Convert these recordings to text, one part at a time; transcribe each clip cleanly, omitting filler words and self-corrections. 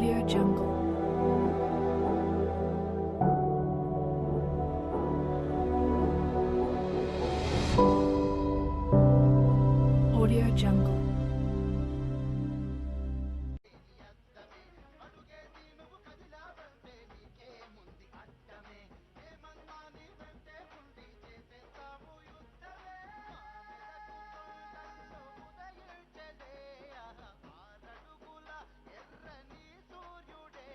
Audio Jungle. Audio Jungle. ఎర్రని సూర్యుడే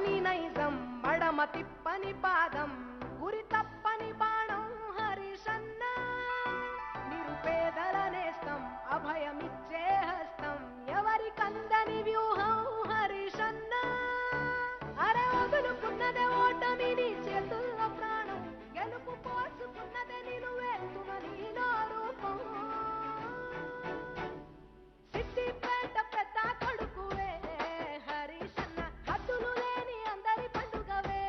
తప్పని నైజం మడమ తిప్పని పాదం గురి తప్పని బాణం హరిశన్న నిరుపేదల నేస్తం అభయమిచ్చే హస్తం ఎవరి కందని వ్యూహం హరిశన్న అరే వదులుకున్నదే ఓటమిని చేతుల్లో ప్రాణం గెలుపు పోసుకున్నదే నిలువెత్తున నీలో రూపం సిద్దిపేట పెద్ద కొడుకువే హరిశన్న హద్దులు లేని అందరి పండుగవే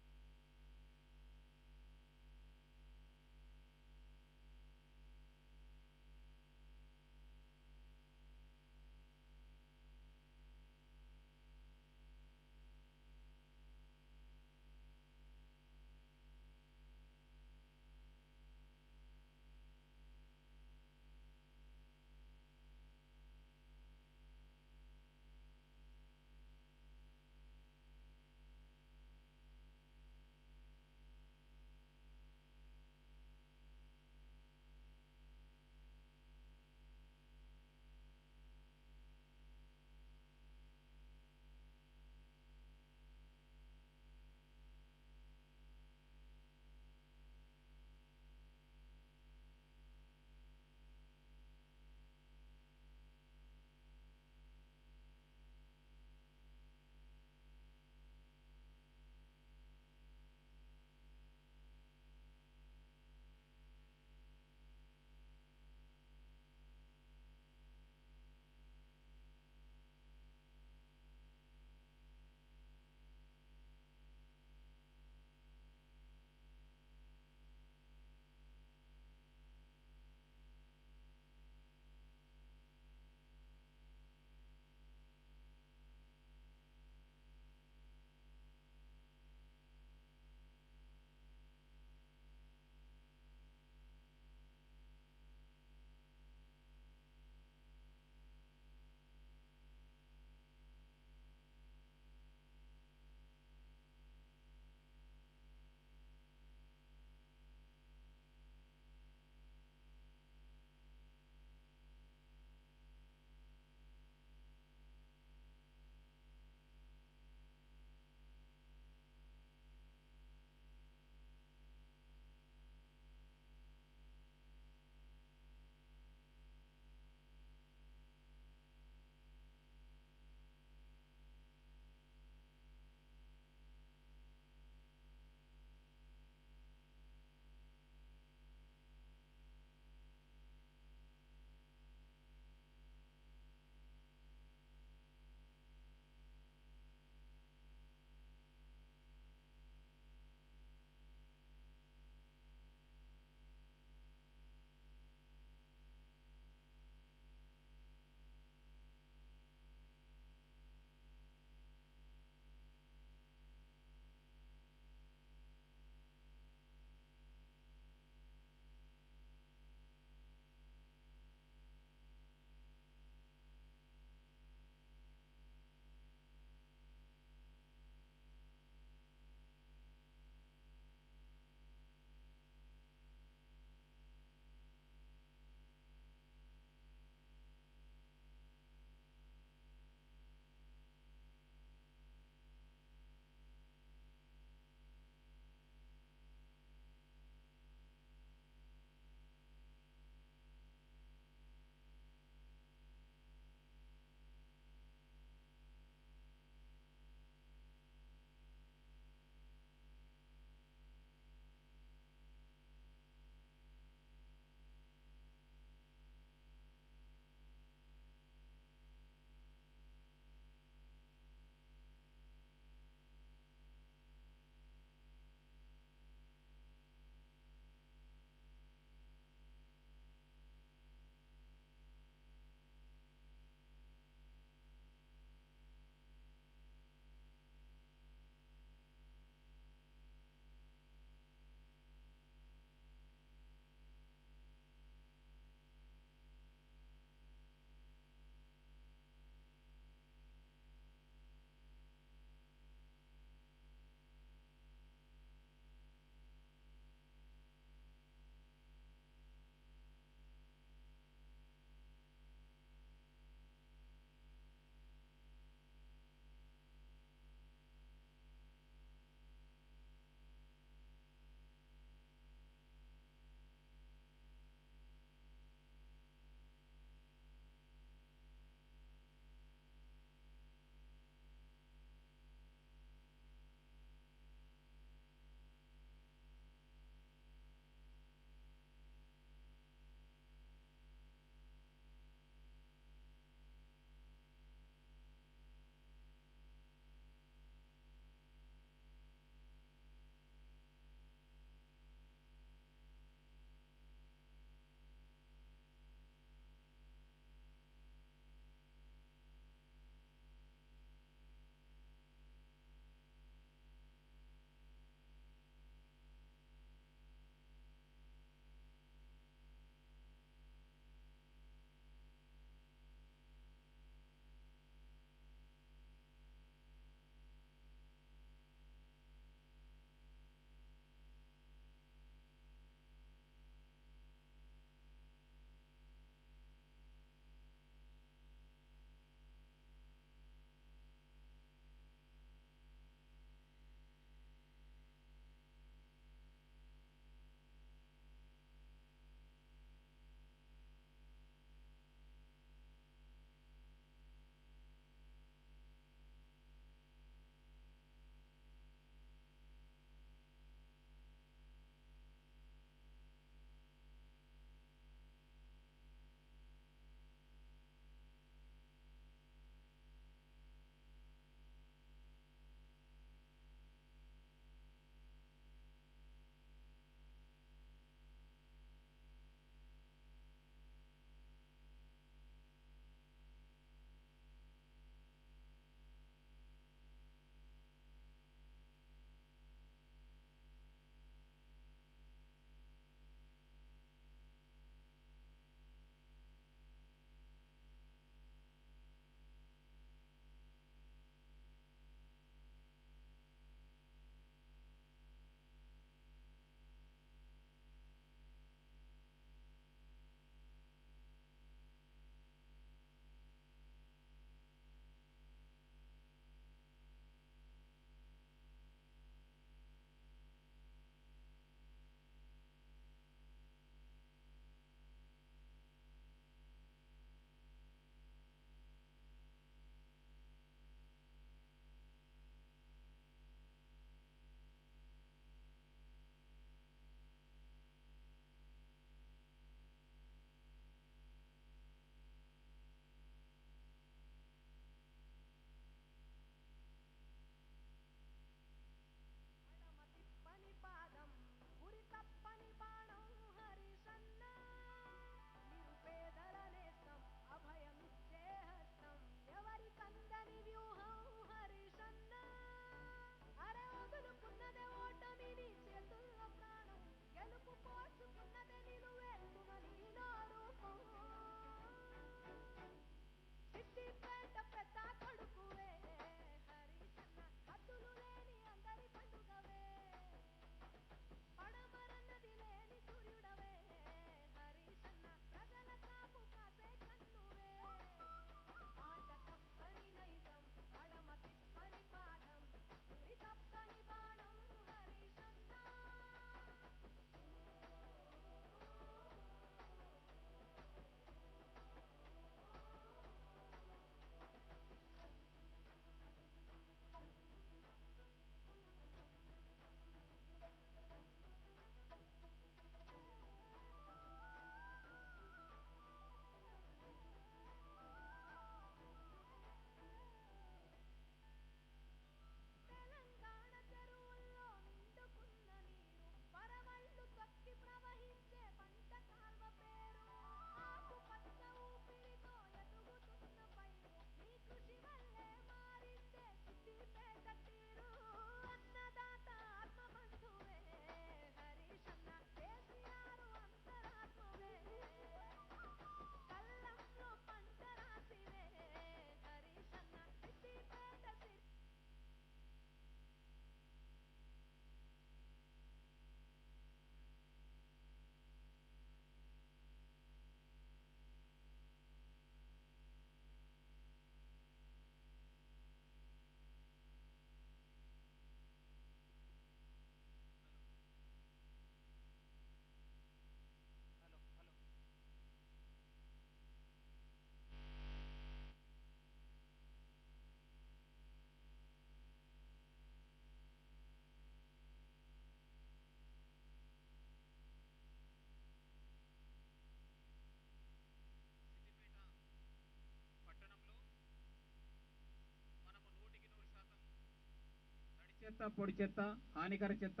చెత్త పొడి చెత్త హానికర చెత్త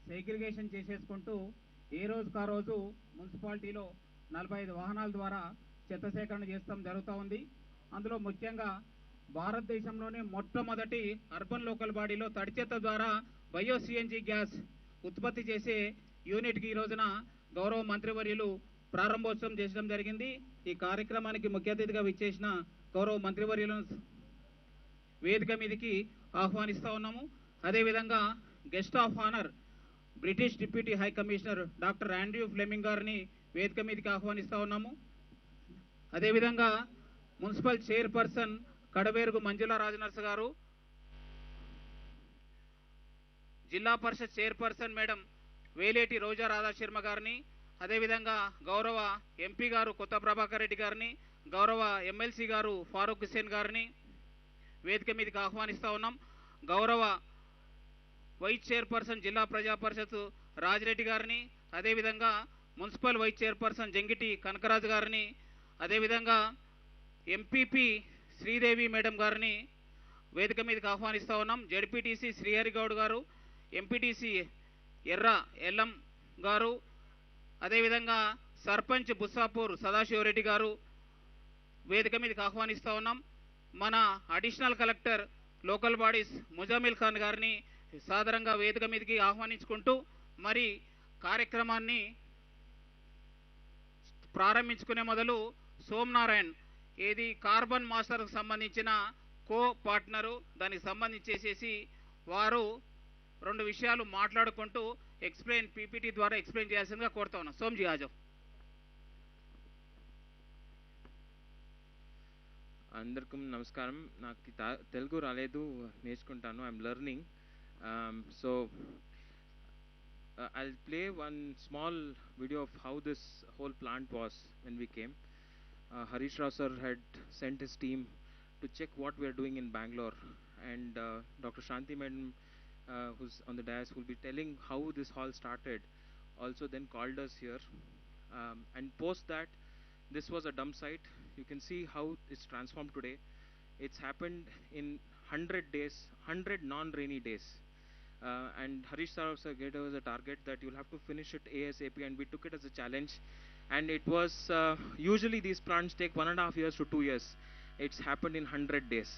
సెగ్రిగేషన్ చేసేసుకుంటూ ఏ రోజుకు ఆ రోజు మున్సిపాలిటీలో 45 వాహనాల ద్వారా చెత్త సేకరణ చేస్తాం జరుగుతూ ఉంది. అందులో ముఖ్యంగా భారతదేశంలోనే మొట్టమొదటి అర్బన్ లోకల్ బాడీలో తడి చెత్త ద్వారా బయో సిఎన్జి గ్యాస్ ఉత్పత్తి చేసే యూనిట్కి ఈ రోజున గౌరవ మంత్రివర్యులు ప్రారంభోత్సవం చేయడం జరిగింది. ఈ కార్యక్రమానికి ముఖ్య అతిథిగా విచ్చేసిన గౌరవ మంత్రివర్యులను వేదిక మీదకి ఆహ్వానిస్తూ ఉన్నాము. అదేవిధంగా guest of honour British deputy high commissioner doctor Andrew Fleming గారిని వేదిక మీదకి ఆహ్వానిస్తూ ఉన్నాము. అదేవిధంగా మున్సిపల్ చైర్పర్సన్ కడవేరుగు మంజుల రాజనర్స్ గారు, జిల్లా పరిషత్ చైర్పర్సన్ మేడం వేలేటి రోజా రాధాశర్మ గారిని, అదేవిధంగా గౌరవ ఎంపీ గారు కొత్త ప్రభాకర్ రెడ్డి గారిని, గౌరవ ఎమ్మెల్సీ గారు ఫారూక్ హుస్సేన్ గారిని వేదిక మీదకి ఆహ్వానిస్తూ ఉన్నాం. గౌరవ వైస్ చైర్పర్సన్ జిల్లా ప్రజా పరిషత్ రాజిరెడ్డి గారిని, అదేవిధంగా municipal vice chairperson Jangiti Kanakaraju గారిని, అదేవిధంగా ఎంపీపీ శ్రీదేవి మేడం గారిని వేదిక మీదకి ఆహ్వానిస్తూ ఉన్నాం. జడ్పీటీసీ శ్రీహరిగౌడ్ గారు, ఎంపీటీసీ ఎర్ర ఎల్లం గారు, అదేవిధంగా సర్పంచ్ బుస్సాపూర్ సదాశివరెడ్డి గారు వేదిక మీదకి ఆహ్వానిస్తూ ఉన్నాం. మన additional collector local bodies Muzammil Khan గారిని సాదరంగా వేదిక మీదకి ఆహ్వానించుకుంటూ మరి కార్యక్రమాన్ని ప్రారంభించుకునే మొదలు సోమనారాయణ్ ఏది కార్బన్ మాస్టర్కు సంబంధించిన కో పార్ట్నరు, దానికి సంబంధించేసేసి వారు 2 విషయాలు మాట్లాడుకుంటూ పీపీటీ ద్వారా ఎక్స్ప్లెయిన్ చేయాల్సిందిగా కోరుతా ఉన్నాం. సోమ్జీ ఆజవ్. అందరికీ నమస్కారం. నాకు తెలుగు రాలేదు, నేర్చుకుంటాను. I'm learning. So I'll play one small video of how this whole plant was when we came. Harish Rao sir had sent his team to check what we are doing in Bangalore, and Dr. Shanti madam, who's on the dais, will be telling how this all started, also then called us here. And post that, this was a dump site. You can see how it's transformed today. It's happened in 100 days, 100 non-rainy days. And Harish Rao sir gave us a target that you'll have to finish it ASAP, and we took it as a challenge. And it was, usually these plants take 1.5 years to 2 years. It's happened in 100 days.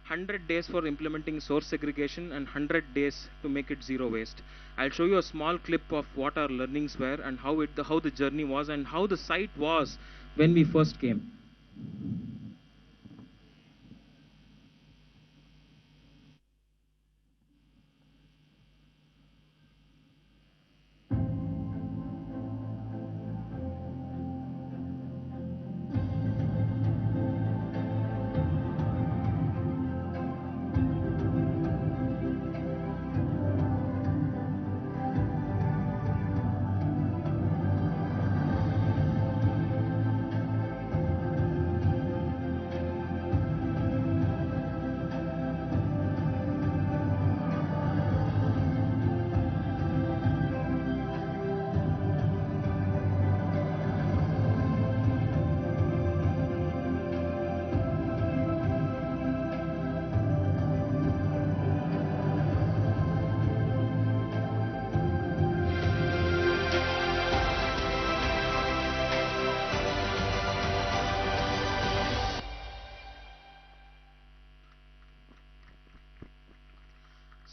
100 days for implementing source segregation and 100 days to make it zero waste. I'll show you a small clip of what our learnings were and how the journey was and how the site was when we first came.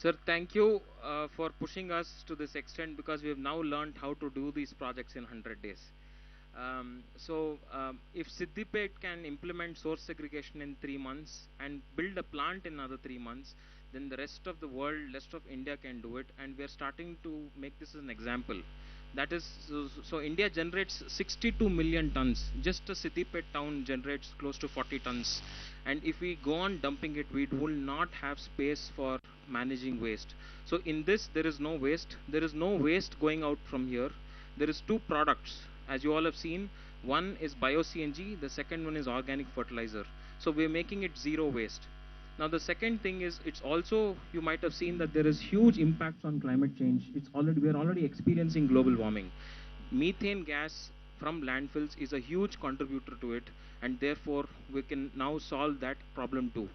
Sir, thank you for pushing us to this extent, because we have now learned how to do these projects in 100 days. If Siddipet can implement source segregation in 3 months and build a plant in another 3 months, then the rest of the world, rest of India can do it, and we are starting to make this as an example. That is, so India generates 62 million tons. Just a Siddipet town generates close to 40 tons. And if we go on dumping it, we will not have space for managing waste. So in this, there is no waste. There is no waste going out from here. There is 2 products, as you all have seen. One is bio-CNG, the second one is organic fertilizer. So we're making it zero waste. Now the second thing is, it's also, you might have seen that there is huge impacts on climate change. We are already experiencing global warming. Methane gas from landfills is a huge contributor to it, and therefore we can now solve that problem too.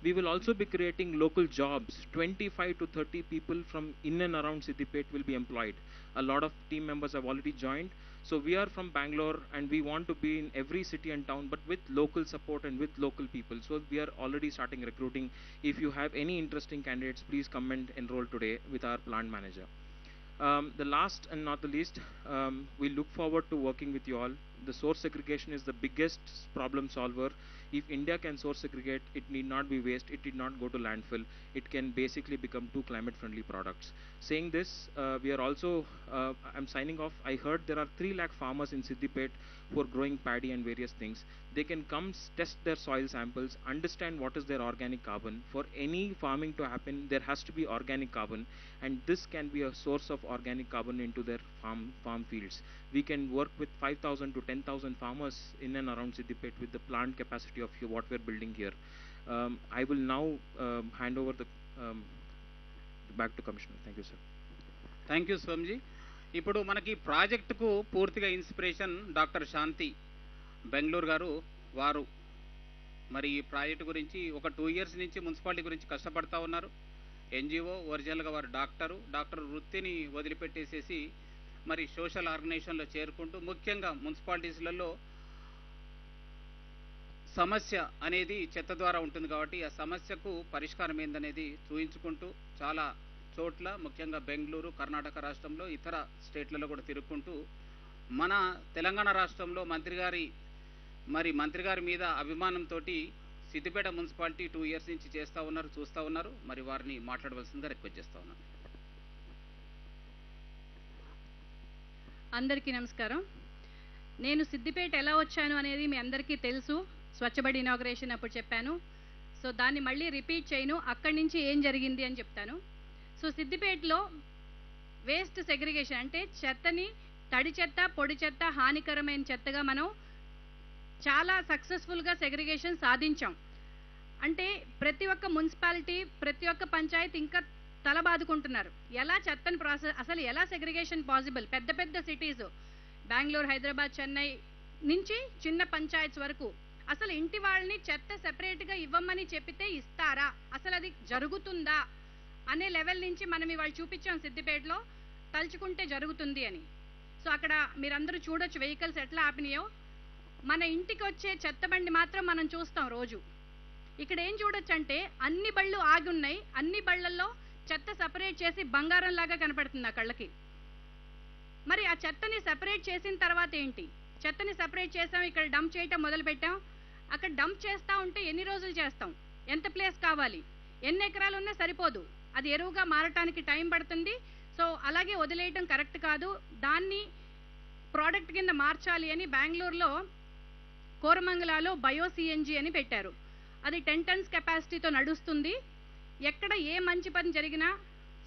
We will also be creating local jobs. 25 to 30 people from in and around Siddipet will be employed. A lot of team members have already joined. So we are from Bangalore and we want to be in every city and town, but with local support and with local people. So we are already starting recruiting. If you have any interesting candidates, please come and enroll today with our plant manager. The last and not the least, we look forward to working with you all. The source segregation is the biggest problem solver. If India can source segregate, it need not be waste, it did not go to landfill. It can basically become 2 climate-friendly products. Saying this, we are also, I'm signing off. I heard there are 3 lakh farmers in Siddipet who are growing paddy and various things. They can come test their soil samples, understand what is their organic carbon. For any farming to happen, there has to be organic carbon, and this can be a source of organic carbon into their farm fields. We can work with 5,000 to 10,000 farmers in and around Siddipet with the plant capacity of what we're building here. I will now hand over the back to Commissioner. Thank you, sir. Thank you Swamiji. ఇప్పుడు మనకి ప్రాజెక్టుకు పూర్తిగా inspiration doctor శాంతి బెంగళూరు గారు. వారు మరి ఈ project గురించి ఒక 2 years నుంచి మున్సిపాలిటీ గురించి కష్టపడతా ఉన్నారు. ఎన్జిఓ, ఒరిజినల్గా వారు డాక్టర్ వృత్తిని వదిలిపెట్టేసేసి మరి సోషల్ ఆర్గనైజేషన్లో చేరుకుంటూ ముఖ్యంగా మున్సిపాలిటీస్లలో సమస్య అనేది చెత్త ద్వారా ఉంటుంది కాబట్టి ఆ సమస్యకు పరిష్కారం ఏందనేది చూయించుకుంటూ చాలా చోట్ల ముఖ్యంగా బెంగళూరు, కర్ణాటక రాష్ట్రంలో, ఇతర స్టేట్లలో కూడా తిరుగుకుంటూ మన తెలంగాణ రాష్ట్రంలో మంత్రి గారి మీద అభిమానంతో సిద్దిపేట మున్సిపాలిటీ 2 years నుంచి చూస్తూ ఉన్నారు. మరి వారిని మాట్లాడవలసిందిగా రిక్వెస్ట్ చేస్తూ ఉన్నాను. అందరికీ నమస్కారం. నేను సిద్దిపేట ఎలా వచ్చాను అనేది మీ అందరికీ తెలుసు. స్వచ్ఛబడి ఇనాగ్రేషన్ అప్పుడు చెప్పాను. సో దాన్ని మళ్ళీ రిపీట్ చేయను. అక్కడి నుంచి ఏం జరిగింది అని చెప్తాను. సో సిద్దిపేటలో వేస్ట్ సెగ్రిగేషన్ అంటే చెత్తని తడి చెత్త, పొడి చెత్త, హానికరమైన చెత్తగా మనం చాలా సక్సెస్ఫుల్గా సెగ్రిగేషన్ సాధించాం. అంటే ప్రతి ఒక్క మున్సిపాలిటీ, ప్రతి ఒక్క పంచాయతీ ఇంకా తల బాదుకుంటున్నారు. ఎలా చెత్తని ప్రాసెస్, అసలు ఎలా సెగ్రిగేషన్ పాసిబుల్? పెద్ద పెద్ద సిటీస్ బెంగళూరు, హైదరాబాద్, చెన్నై నుంచి చిన్న పంచాయత్స్ వరకు అసలు ఇంటి వాళ్ళని చెత్త సెపరేట్గా ఇవ్వమని చెప్పితే ఇస్తారా? అసలు అది జరుగుతుందా అనే లెవెల్ నుంచి మనం ఇవాళ చూపించాం సిద్దిపేటలో. తలుచుకుంటే జరుగుతుంది అని. సో అక్కడ మీరందరూ చూడొచ్చు వెహికల్స్ ఎట్లా ఆపినాయో. మన ఇంటికి వచ్చే చెత్త బండి మాత్రం మనం చూస్తాం రోజు. ఇక్కడ ఏం చూడొచ్చు అంటే అన్ని బళ్ళు ఆగి ఉన్నాయి. అన్ని బళ్ళల్లో చెత్త సెపరేట్ చేసి బంగారం లాగా కనపడుతుంది ఆ కళ్ళకి. మరి ఆ చెత్తని సెపరేట్ చేసిన తర్వాత ఏంటి? చెత్తని సెపరేట్ చేసాం, ఇక్కడ డంప్ చేయటం మొదలు పెట్టాం. అక్కడ డంప్ చేస్తూ ఉంటే ఎన్ని రోజులు చేస్తాం? ఎంత ప్లేస్ కావాలి? ఎన్ని ఎకరాలు ఉన్నా సరిపోదు. అది ఎరువుగా మారటానికి టైం పడుతుంది. సో అలాగే వదిలేయటం కరెక్ట్ కాదు. దాన్ని ప్రోడక్ట్ కింద మార్చాలి అని బెంగళూరులో కోరమంగళలో బయోసిఎన్జి అని పెట్టారు. అది 10 tons కెపాసిటీతో నడుస్తుంది. ఎక్కడ ఏ మంచి పని జరిగినా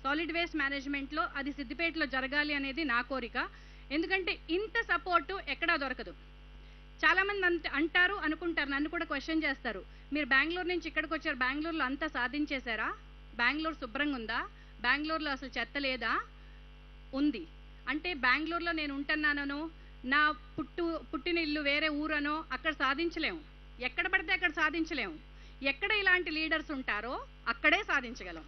సాలిడ్ వేస్ట్ మేనేజ్మెంట్లో అది సిద్దిపేటలో జరగాలి అనేది నా కోరిక. ఎందుకంటే ఇంత సపోర్టు ఎక్కడా దొరకదు. చాలామంది అంటారు, అనుకుంటారు, నన్ను కూడా క్వశ్చన్ చేస్తారు, మీరు బెంగళూరు నుంచి ఇక్కడికి వచ్చారు, బెంగళూరులో అంతా సాధించేశారా? బెంగళూరు శుభ్రంగా ఉందా? బెంగళూరులో అసలు చెత్త లేదా? ఉంది. అంటే బెంగళూరులో నేను ఉంటున్నానో, నా పుట్టిన ఇల్లు వేరే ఊరనో అక్కడ సాధించలేము. ఎక్కడ పడితే అక్కడ సాధించలేము. ఎక్కడ ఇలాంటి లీడర్స్ ఉంటారో అక్కడే సాధించగలం.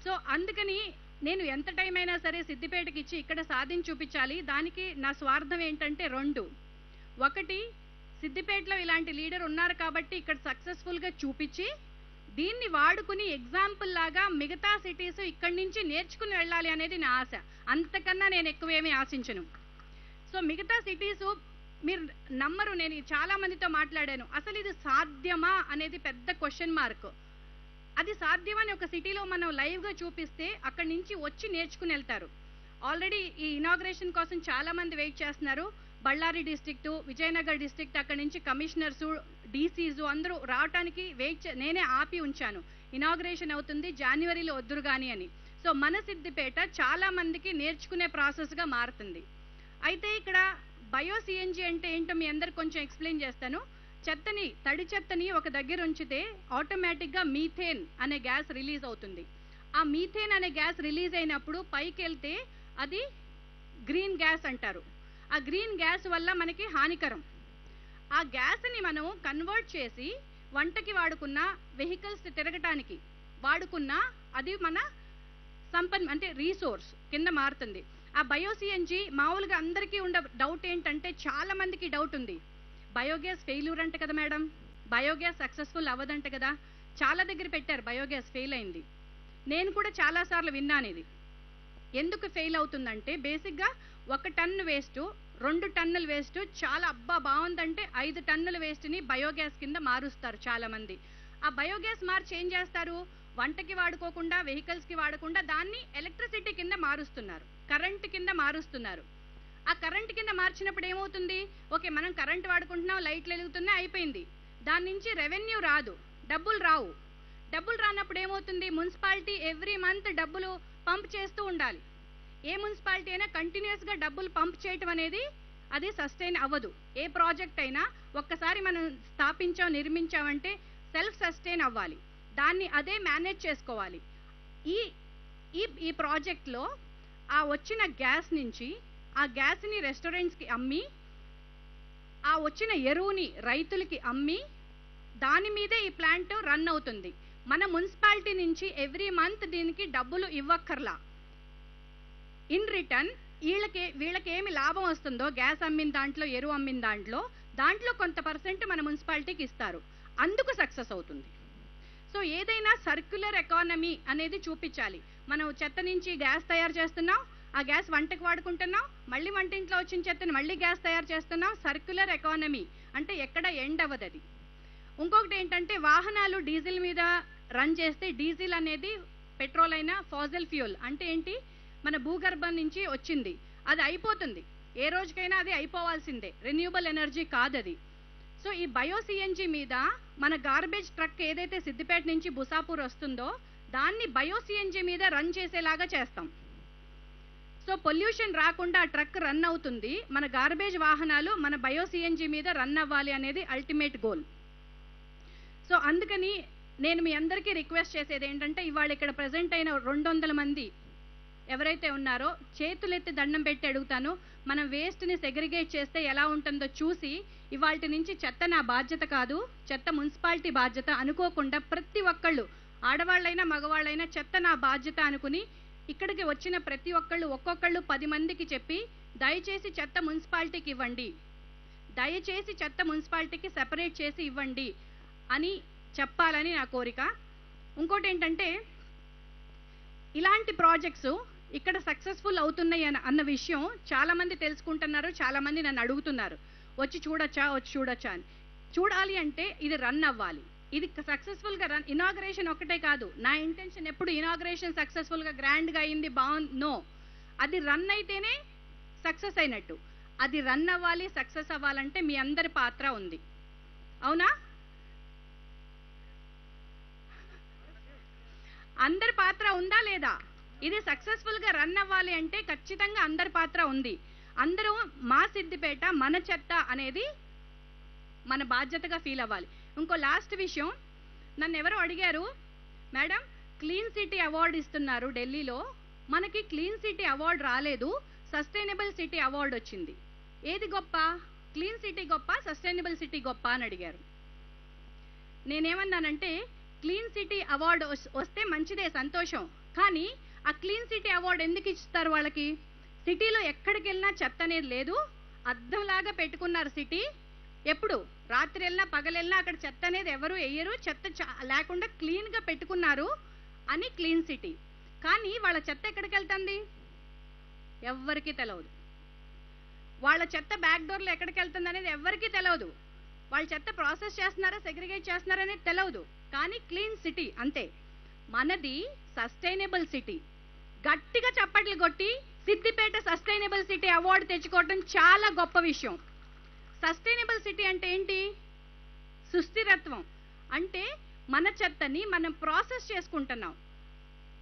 సో అందుకని నేను ఎంత టైం అయినా సరే సిద్దిపేటకి ఇచ్చి ఇక్కడ సాధించి చూపించాలి. దానికి నా స్వార్థం ఏంటంటే 2. ఒకటి, సిద్దిపేటలో ఇలాంటి లీడర్ ఉన్నారు కాబట్టి ఇక్కడ సక్సెస్ఫుల్గా చూపించి దీన్ని వాడుకుని ఎగ్జాంపుల్ లాగా మిగతా సిటీస్ ఇక్కడి నుంచి నేర్చుకుని వెళ్ళాలి అనేది నా ఆశ. అంతకన్నా నేను ఎక్కువేమీ ఆశించను. సో మిగతా సిటీసు మీరు నమ్మరు, నేను చాలా మందితో మాట్లాడాను, అసలు ఇది సాధ్యమా అనేది పెద్ద క్వశ్చన్ మార్క్. అది సాధ్యమని ఒక సిటీలో మనం లైవ్గా చూపిస్తే అక్కడి నుంచి వచ్చి నేర్చుకుని వెళ్తారు. ఆల్రెడీ ఈ ఇనాగ్రేషన్ కోసం చాలామంది వెయిట్ చేస్తున్నారు. బళ్ళారి డిస్ట్రిక్టు, విజయనగర్ డిస్ట్రిక్ట్, అక్కడి నుంచి కమిషనర్సు, డీసీసు అందరూ రావడానికి నేనే ఆపి ఉంచాను. ఇనాగ్రేషన్ అవుతుంది జనవరిలో వద్దురు కానీ అని. సో మన సిద్దిపేట చాలా మందికి నేర్చుకునే ప్రాసెస్గా మారుతుంది. అయితే ఇక్కడ బయోసిఎన్జి అంటే ఏంటో మీ అందరికి కొంచెం ఎక్స్ప్లెయిన్ చేస్తాను. చెత్తని, తడి చెత్తని ఒక దగ్గర ఉంచితే ఆటోమేటిక్గా మీథేన్ అనే గ్యాస్ రిలీజ్ అవుతుంది. ఆ మీథేన్ అనే గ్యాస్ రిలీజ్ అయినప్పుడు పైకి వెళ్తే అది గ్రీన్ గ్యాస్ అంటారు. ఆ గ్రీన్ గ్యాస్ వల్ల మనకి హానికరం. ఆ గ్యాస్ని మనం కన్వర్ట్ చేసి వంటకి వాడుకున్న, వెహికల్స్ తిరగటానికి వాడుకున్న, అది మన అంటే రీసోర్స్ కింద మారుతుంది. ఆ బయోసిఎన్జి మామూలుగా అందరికీ ఉండే డౌట్ ఏంటంటే, చాలా మందికి డౌట్ ఉంది, బయోగ్యాస్ ఫెయిల్యూర్ అంట కదా మేడం, బయోగ్యాస్ సక్సెస్ఫుల్ అవ్వదంట కదా. చాలా దగ్గర పెట్టారు బయోగ్యాస్ ఫెయిల్ అయింది. నేను కూడా చాలాసార్లు విన్నాను ఇది. ఎందుకు ఫెయిల్ అవుతుందంటే, బేసిక్గా 1 టన్ను వేస్ట్, 2 టన్నుల వేస్ట్ చాలా బాగుందంటే 5 టన్నుల వేస్ట్ని బయోగ్యాస్ కింద మారుస్తారు చాలామంది. ఆ బయోగ్యాస్ మార్చి ఏం చేస్తారు, వంటకి వాడుకోకుండా, వెహికల్స్కి వాడకుండా దాన్ని ఎలక్ట్రిసిటీ కింద మారుస్తున్నారు, కరెంట్ కింద మారుస్తున్నారు. ఆ కరెంట్ కింద మార్చినప్పుడు ఏమవుతుంది, ఓకే మనం కరెంట్ వాడుకుంటున్నాం, లైట్లు వెలుగుతున్నాయి, అయిపోయింది. దాని నుంచి రెవెన్యూ రాదు, డబ్బులు రావు. డబ్బులు రానప్పుడు ఏమవుతుంది, మున్సిపాలిటీ ఎవ్రీ మంత్ డబ్బులు పంప్ చేస్తూ ఉండాలి. ఏ మున్సిపాలిటీ అయినా కంటిన్యూస్గా డబ్బులు పంప్ చేయటం అనేది అది సస్టైన్ అవ్వదు. ఏ ప్రాజెక్ట్ అయినా ఒక్కసారి మనం స్థాపించాం, నిర్మించామంటే సెల్ఫ్ సస్టైన్ అవ్వాలి, దాన్ని అదే మేనేజ్ చేసుకోవాలి. ఈ ప్రాజెక్ట్లో ఆ వచ్చిన గ్యాస్ నుంచి, ఆ గ్యాస్ని రెస్టారెంట్స్కి అమ్మి, ఆ వచ్చిన ఎరువుని రైతులకి అమ్మి, దాని మీదే ఈ ప్లాంట్ రన్ అవుతుంది. మన మున్సిపాలిటీ నుంచి ఎవ్రీ మంత్ దీనికి డబ్బులు ఇవ్వక్కర్లా. ఇన్ రిటర్న్ వీళ్ళకి ఏమి లాభం వస్తుందో, గ్యాస్ అమ్మిన దాంట్లో, ఎరువు అమ్మిన దాంట్లో కొంత పర్సెంట్ మన మున్సిపాలిటీకి ఇస్తారు. అందుకు సక్సెస్ అవుతుంది. సో ఏదైనా సర్క్యులర్ ఎకానమీ అనేది చూపించాలి. మనం చెత్త నుంచి గ్యాస్ తయారు చేస్తున్నాం, ఆ గ్యాస్ వంటకు వాడుకుంటున్నాం, మళ్ళీ వంటింట్లో వచ్చిన చెత్తని మళ్ళీ గ్యాస్ తయారు చేస్తున్నాం. సర్క్యులర్ ఎకానమీ అంటే ఎక్కడ ఎండ్ అవ్వదు అది. ఇంకొకటి ఏంటంటే, వాహనాలు డీజిల్ మీద రన్ చేస్తే, డీజిల్ అనేది పెట్రోల్ అయినా ఫాజిల్ ఫ్యూయల్ అంటే ఏంటి, మన భూగర్భం నుంచి వచ్చింది, అది అయిపోతుంది, ఏ రోజుకైనా అది అయిపోవాల్సిందే, రెన్యూబుల్ ఎనర్జీ కాదది. సో ఈ బయోసిఎన్జి మీద మన గార్బేజ్ ట్రక్ ఏదైతే సిద్దిపేట నుంచి బుసాపూర్ వస్తుందో దాన్ని బయోసిఎన్జి మీద రన్ చేసేలాగా చేస్తాం. సో పొల్యూషన్ రాకుండా ఆ ట్రక్ రన్ అవుతుంది, మన గార్బేజ్ వాహనాలు మన బయోసిఎన్జి మీద రన్ అవ్వాలి అనేది అల్టిమేట్ గోల్. సో అందుకని నేను మీ అందరికీ రిక్వెస్ట్ చేసేది ఏంటంటే, ఇవాళ ఇక్కడ ప్రజెంట్ అయిన 200 మంది ఎవరైతే ఉన్నారో చేతులెత్తి దండం పెట్టి అడుగుతాను, మనం వేస్ట్ని సెగ్రిగేట్ చేస్తే ఎలా ఉంటుందో చూసి, ఇవాళ నుంచి చెత్త నా బాధ్యత కాదు, చెత్త మున్సిపాలిటీ బాధ్యత అనుకోకుండా ప్రతి ఒక్కళ్ళు, ఆడవాళ్ళైనా మగవాళ్ళైనా చెత్త నా బాధ్యత అనుకుని ఇక్కడికి వచ్చిన ప్రతి ఒక్కళ్ళు ఒక్కొక్కళ్ళు 10 మందికి చెప్పి, దయచేసి చెత్త మున్సిపాలిటీకి ఇవ్వండి, దయచేసి చెత్త మున్సిపాలిటీకి సెపరేట్ చేసి ఇవ్వండి అని చెప్పాలని నా కోరిక. ఇంకోటి ఏంటంటే, ఇలాంటి ప్రాజెక్ట్స్ ఇక్కడ సక్సెస్ఫుల్ అవుతున్నాయి అన్న విషయం చాలామంది తెలుసుకుంటున్నారు, చాలామంది నన్ను అడుగుతున్నారు, వచ్చి చూడొచ్చా అని. చూడాలి అంటే ఇది రన్ అవ్వాలి, ఇది సక్సెస్ఫుల్గా రన్. ఇనాగ్రేషన్ ఒక్కటే కాదు, నా ఇంటెన్షన్ ఎప్పుడు ఇనాగ్రేషన్ సక్సెస్ఫుల్గా గ్రాండ్గా అయింది బాగుంది, నో, అది రన్ అయితేనే సక్సెస్ అయినట్టు. అది రన్ అవ్వాలి, సక్సెస్ అవ్వాలంటే మీ అందరి పాత్ర ఉంది, అవునా? అందరి పాత్ర ఉందా లేదా? ఇది సక్సెస్ఫుల్గా రన్ అవ్వాలి అంటే ఖచ్చితంగా అందరి పాత్ర ఉంది. అందరూ మా సిద్దిపేట మన చెత్త అనేది మన బాధ్యతగా ఫీల్ అవ్వాలి. ఇంకో లాస్ట్ విషయం, నన్ను ఎవరో అడిగారు, మేడం క్లీన్ సిటీ అవార్డు ఇస్తున్నారు ఢిల్లీలో, మనకి క్లీన్ సిటీ అవార్డు రాలేదు, సస్టైనబుల్ సిటీ అవార్డు వచ్చింది, ఏది గొప్ప, క్లీన్ సిటీ గొప్ప, సస్టైనబుల్ సిటీ గొప్ప అని అడిగారు. నేనేమన్నానంటే, క్లీన్ సిటీ అవార్డు వస్తే మంచిదే, సంతోషం, కానీ ఆ క్లీన్ సిటీ అవార్డు ఎందుకు ఇస్తారు వాళ్ళకి? సిటీలో ఎక్కడికి వెళ్ళినా చెత్త అనేది లేదు, అద్దంలాగా పెట్టుకున్నారు సిటీ, ఎప్పుడు రాత్రి వెళ్ళినా పగలెళ్ళినా అక్కడ చెత్త అనేది ఎవరు వేయరు, చెత్త లేకుండా క్లీన్గా పెట్టుకున్నారు అని క్లీన్ సిటీ. కానీ వాళ్ళ చెత్త ఎక్కడికి వెళ్తుంది ఎవ్వరికీ తెలియదు, వాళ్ళ చెత్త బ్యాక్ డోర్లో ఎక్కడికి వెళ్తుంది అనేది ఎవ్వరికీ తెలియదు, వాళ్ళ చెత్త ప్రాసెస్ చేస్తున్నారా సెగ్రిగేట్ చేస్తున్నారా అనేది తెలియదు, కానీ క్లీన్ సిటీ అంతే. మనది సస్టైనబుల్ సిటీ. గట్టిగా చప్పట్లు కొట్టి సిద్దిపేట సస్టైనబుల్ సిటీ అవార్డు తెచ్చుకోవడం చాలా గొప్ప విషయం. సస్టైనబుల్ సిటీ అంటే ఏంటి? సుస్థిరత్వం. అంటే మన చెత్తని మనం ప్రాసెస్ చేసుకుంటున్నాం.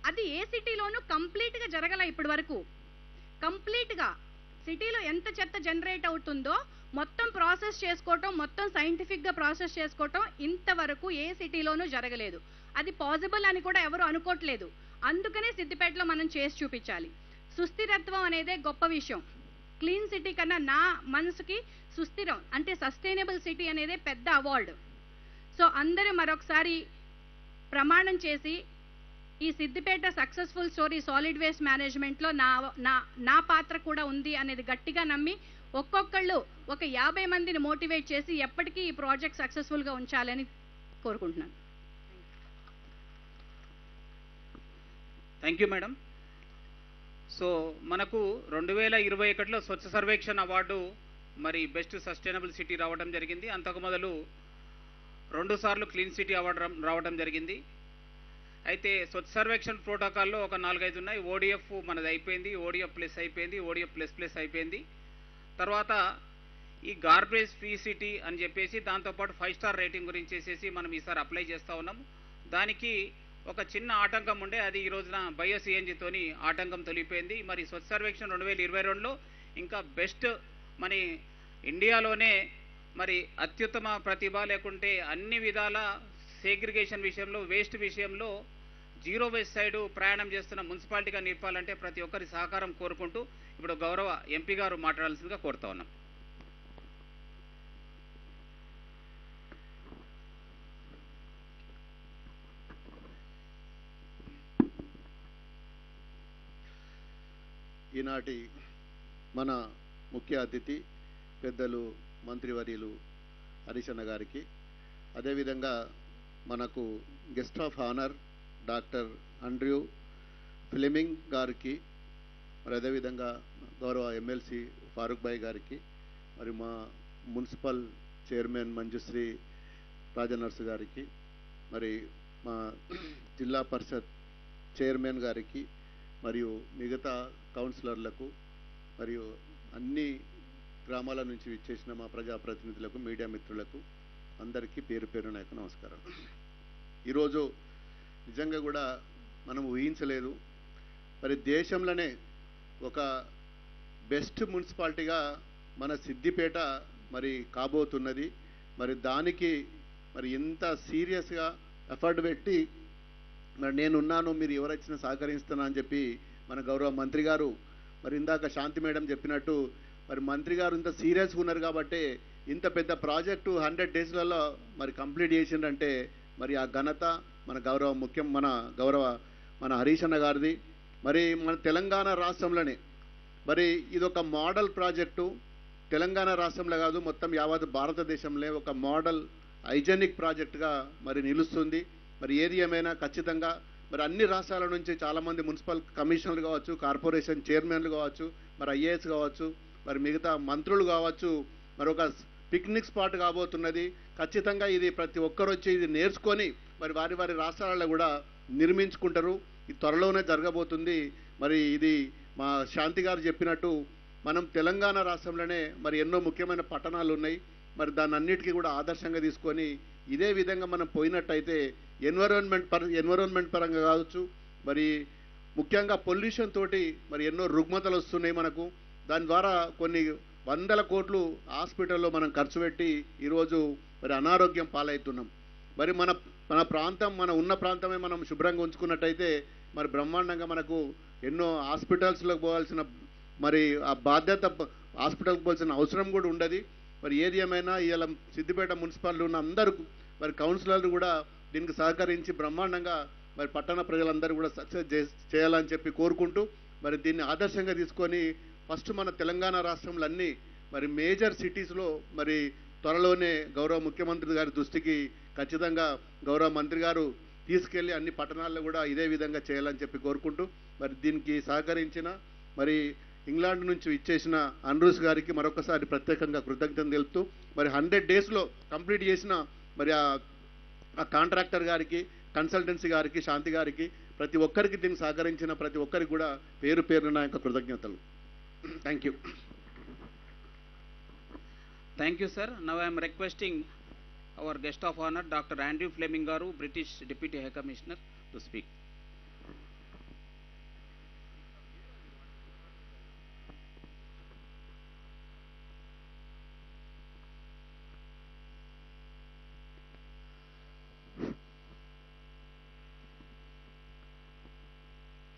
అది ఏ సిటీలోనూ కంప్లీట్గా జరగల ఇప్పటి వరకు. కంప్లీట్గా సిటీలో ఎంత చెత్త జనరేట్ అవుతుందో మొత్తం ప్రాసెస్ చేసుకోవటం, మొత్తం సైంటిఫిక్గా ప్రాసెస్ చేసుకోవటం ఇంతవరకు ఏ సిటీలోనూ జరగలేదు. అది పాసిబుల్ అని కూడా ఎవరు అనుకోవట్లేదు. అందుకనే సిద్దిపేటలో మనం చేసి చూపించాలి. సుస్థిరత్వం అనేదే గొప్ప విషయం. క్లీన్ సిటీ కన్నా నా మనసుకి సుస్థిరం అంటే సస్టైనబుల్ సిటీ అనేదే పెద్ద అవార్డు. సో అందరూ మరొకసారి ప్రమాణం చేసి ఈ Siddipet successful story solid waste మేనేజ్మెంట్లో నా పాత్ర కూడా ఉంది అనేది గట్టిగా నమ్మి ఒక్కొక్కళ్ళు ఒక 50 మందిని మోటివేట్ చేసి ఎప్పటికీ ఈ ప్రాజెక్ట్ సక్సెస్ఫుల్గా ఉంచాలని కోరుకుంటున్నాను. Thank you madam. సో మనకు 2021లో స్వచ్ఛ సర్వేక్షణ్ అవార్డు మరి బెస్ట్ సస్టైనబుల్ సిటీ రావడం జరిగింది. అంతకు మొదలు 2 సార్లు క్లీన్ సిటీ అవార్డు రావడం జరిగింది. అయితే స్వచ్ఛ సర్వేక్షణ్ ప్రోటోకాల్లో ఒక 4-5 ఉన్నాయి. ఓడిఎఫ్ మనది అయిపోయింది, ఓడిఎఫ్ ప్లస్ అయిపోయింది, ఓడిఎఫ్ ప్లస్ అయిపోయింది. తర్వాత ఈ గార్బేజ్ ఫ్రీ సిటీ అని చెప్పేసి దాంతోపాటు 5 స్టార్ రేటింగ్ గురించి చేసేసి మనం ఈసారి అప్లై చేస్తూ ఉన్నాము. దానికి ఒక చిన్న ఆటంకం ఉండే, అది ఈ రోజున బయో సిఎన్జితోని ఆటంకం తొలిగిపోయింది. మరి స్వచ్ఛ సర్వేక్షణ్ 2022లో ఇంకా బెస్ట్ మన ఇండియాలోనే మరి అత్యుత్తమ ప్రతిభ లేకుంటే అన్ని విధాల సేగ్రిగేషన్ విషయంలో, వేస్ట్ విషయంలో జీరో వేస్ట్ సైడ్ ప్రయాణం చేస్తున్న మున్సిపాలిటీగా నిలపాలంటే ప్రతి ఒక్కరి సహకారం కోరుకుంటూ ఇప్పుడు గౌరవ ఎంపీ గారు మాట్లాడాల్సిందిగా కోరుతా ఉన్నాం. ఈనాటి మన ముఖ్య అతిథి పెద్దలు మంత్రివర్యులు హరీష్ అన్న గారికి, అదేవిధంగా మనకు guest of honour doctor Andrew Fleming గారికి, మరి అదేవిధంగా గౌరవ ఎమ్మెల్సీ ఫారూక్ భాయ్ గారికి, మరి మా మున్సిపల్ చైర్మన్ మంజుశ్రీ రాజనర్సు గారికి, మరి మా జిల్లా పరిషత్ చైర్మన్ గారికి, మరియు మిగతా కౌన్సిలర్లకు, మరియు అన్ని గ్రామాల నుంచి విచ్చేసిన మా ప్రజాప్రతినిధులకు, మీడియా మిత్రులకు అందరికీ పేరు పేరు నాకు నమస్కారం. ఈరోజు నిజంగా కూడా మనం ఊహించలేదు, మరి దేశంలోనే ఒక బెస్ట్ మున్సిపాలిటీగా మన సిద్దిపేట మరి కాబోతున్నది. మరి దానికి మరి ఎంత సీరియస్గా ఎఫర్ట్ పెట్టి మరి నేనున్నాను, మీరు ఎవరైనా సహకరిస్తున్నా అని చెప్పి మన గౌరవ మంత్రి గారు, మరి ఇందాక శాంతి మేడం చెప్పినట్టు, మరి మంత్రి గారు ఇంత సీరియస్గా ఉన్నారు కాబట్టి ఇంత పెద్ద ప్రాజెక్టు 100 డేస్లలో మరి కంప్లీట్ చేసిందంటే మరి ఆ ఘనత మన మన హరీష్ అన్న గారిది. మరి మన తెలంగాణ రాష్ట్రంలోనే మరి ఇదొక మోడల్ ప్రాజెక్టు, తెలంగాణ రాష్ట్రంలో కాదు మొత్తం యావత్ భారతదేశంలో ఒక మోడల్ హైజెనిక్ ప్రాజెక్టుగా మరి నిలుస్తుంది. మరి ఏది ఏమైనా ఖచ్చితంగా మరి అన్ని రాష్ట్రాల నుంచి చాలామంది మున్సిపల్ కమిషనర్లు కావచ్చు, కార్పొరేషన్ చైర్మన్లు కావచ్చు, మరి ఐఏఎస్ కావచ్చు, మరి మిగతా మంత్రులు కావచ్చు, మరి ఒక పిక్నిక్ స్పాట్ కాబోతున్నది. ఖచ్చితంగా ఇది ప్రతి ఒక్కరు వచ్చి ఇది నేర్చుకొని మరి వారి వారి రాష్ట్రాలలో కూడా నిర్మించుకుంటారు. ఇది త్వరలోనే జరగబోతుంది. మరి ఇది మా శాంతి గారు చెప్పినట్టు మనం తెలంగాణ రాష్ట్రంలోనే మరి ఎన్నో ముఖ్యమైన పట్టణాలు ఉన్నాయి. మరి దాన్ని అన్నిటికీ కూడా ఆదర్శంగా తీసుకొని ఇదే విధంగా మనం పోయినట్టయితే ఎన్విరాన్మెంట్ పరంగా కావచ్చు, మరి ముఖ్యంగా పొల్యూషన్ తోటి మరి ఎన్నో రుగ్మతలు వస్తున్నాయి మనకు. దాని ద్వారా కొన్ని 100 కోట్లు హాస్పిటల్లో మనం ఖర్చు పెట్టి ఈరోజు మరి అనారోగ్యం పాలవుతున్నాం. మరి మన ప్రాంతం, మన ఉన్న ప్రాంతమే మనం శుభ్రంగా ఉంచుకున్నట్టయితే మరి బ్రహ్మాండంగా మనకు ఎన్నో హాస్పిటల్స్లోకి పోవాల్సిన మరి ఆ బాధ్యత హాస్పిటల్కి పోవాల్సిన అవసరం కూడా ఉండదు. మరి ఏది ఏమైనా ఇవాళ సిద్దిపేట మున్సిపాలిటీ ఉన్న అందరూ మరి కౌన్సిలర్లు కూడా దీనికి సహకరించి బ్రహ్మాండంగా మరి పట్టణ ప్రజలందరూ కూడా సక్సెస్ చేయాలని చెప్పి కోరుకుంటూ మరి దీన్ని ఆదర్శంగా తీసుకొని ఫస్ట్ మన తెలంగాణ రాష్ట్రంలో అన్ని మరి మేజర్ సిటీస్లో మరి త్వరలోనే గౌరవ ముఖ్యమంత్రి గారి దృష్టికి ఖచ్చితంగా గౌరవ మంత్రి గారు తీసుకెళ్లి అన్ని పట్టణాల్లో కూడా ఇదే విధంగా చేయాలని చెప్పి కోరుకుంటూ మరి దీనికి సహకరించిన మరి ఇంగ్లాండ్ నుంచి ఇచ్చేసిన ఆండ్రూస్ గారికి మరొకసారి ప్రత్యేకంగా కృతజ్ఞతలు తెలుపుతూ మరి 100 డేస్లో కంప్లీట్ చేసిన మరి ఆ కాంట్రాక్టర్ గారికి, కన్సల్టెన్సీ గారికి, శాంతి గారికి, ప్రతి ఒక్కరికి దీన్ని సహకరించిన ప్రతి ఒక్కరికి కూడా పేరు పేరున నా యొక్క కృతజ్ఞతలు. Thank you. Thank you sir. Now I'm requesting our guest of honour doctor Andrew Fleming garu, British deputy high commissioner, to speak.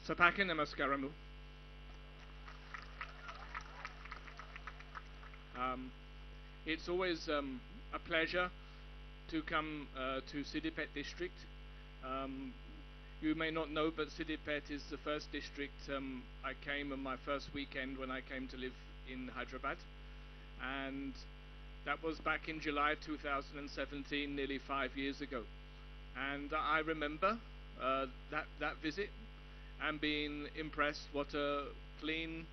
Satake Namaskaramu. It's always a pleasure to come to Siddipet district. You may not know, but Siddipet is the first district I came on my first weekend when I came to live in Hyderabad, and that was back in July 2017, nearly 5 years ago. And I remember that visit and being impressed what a clean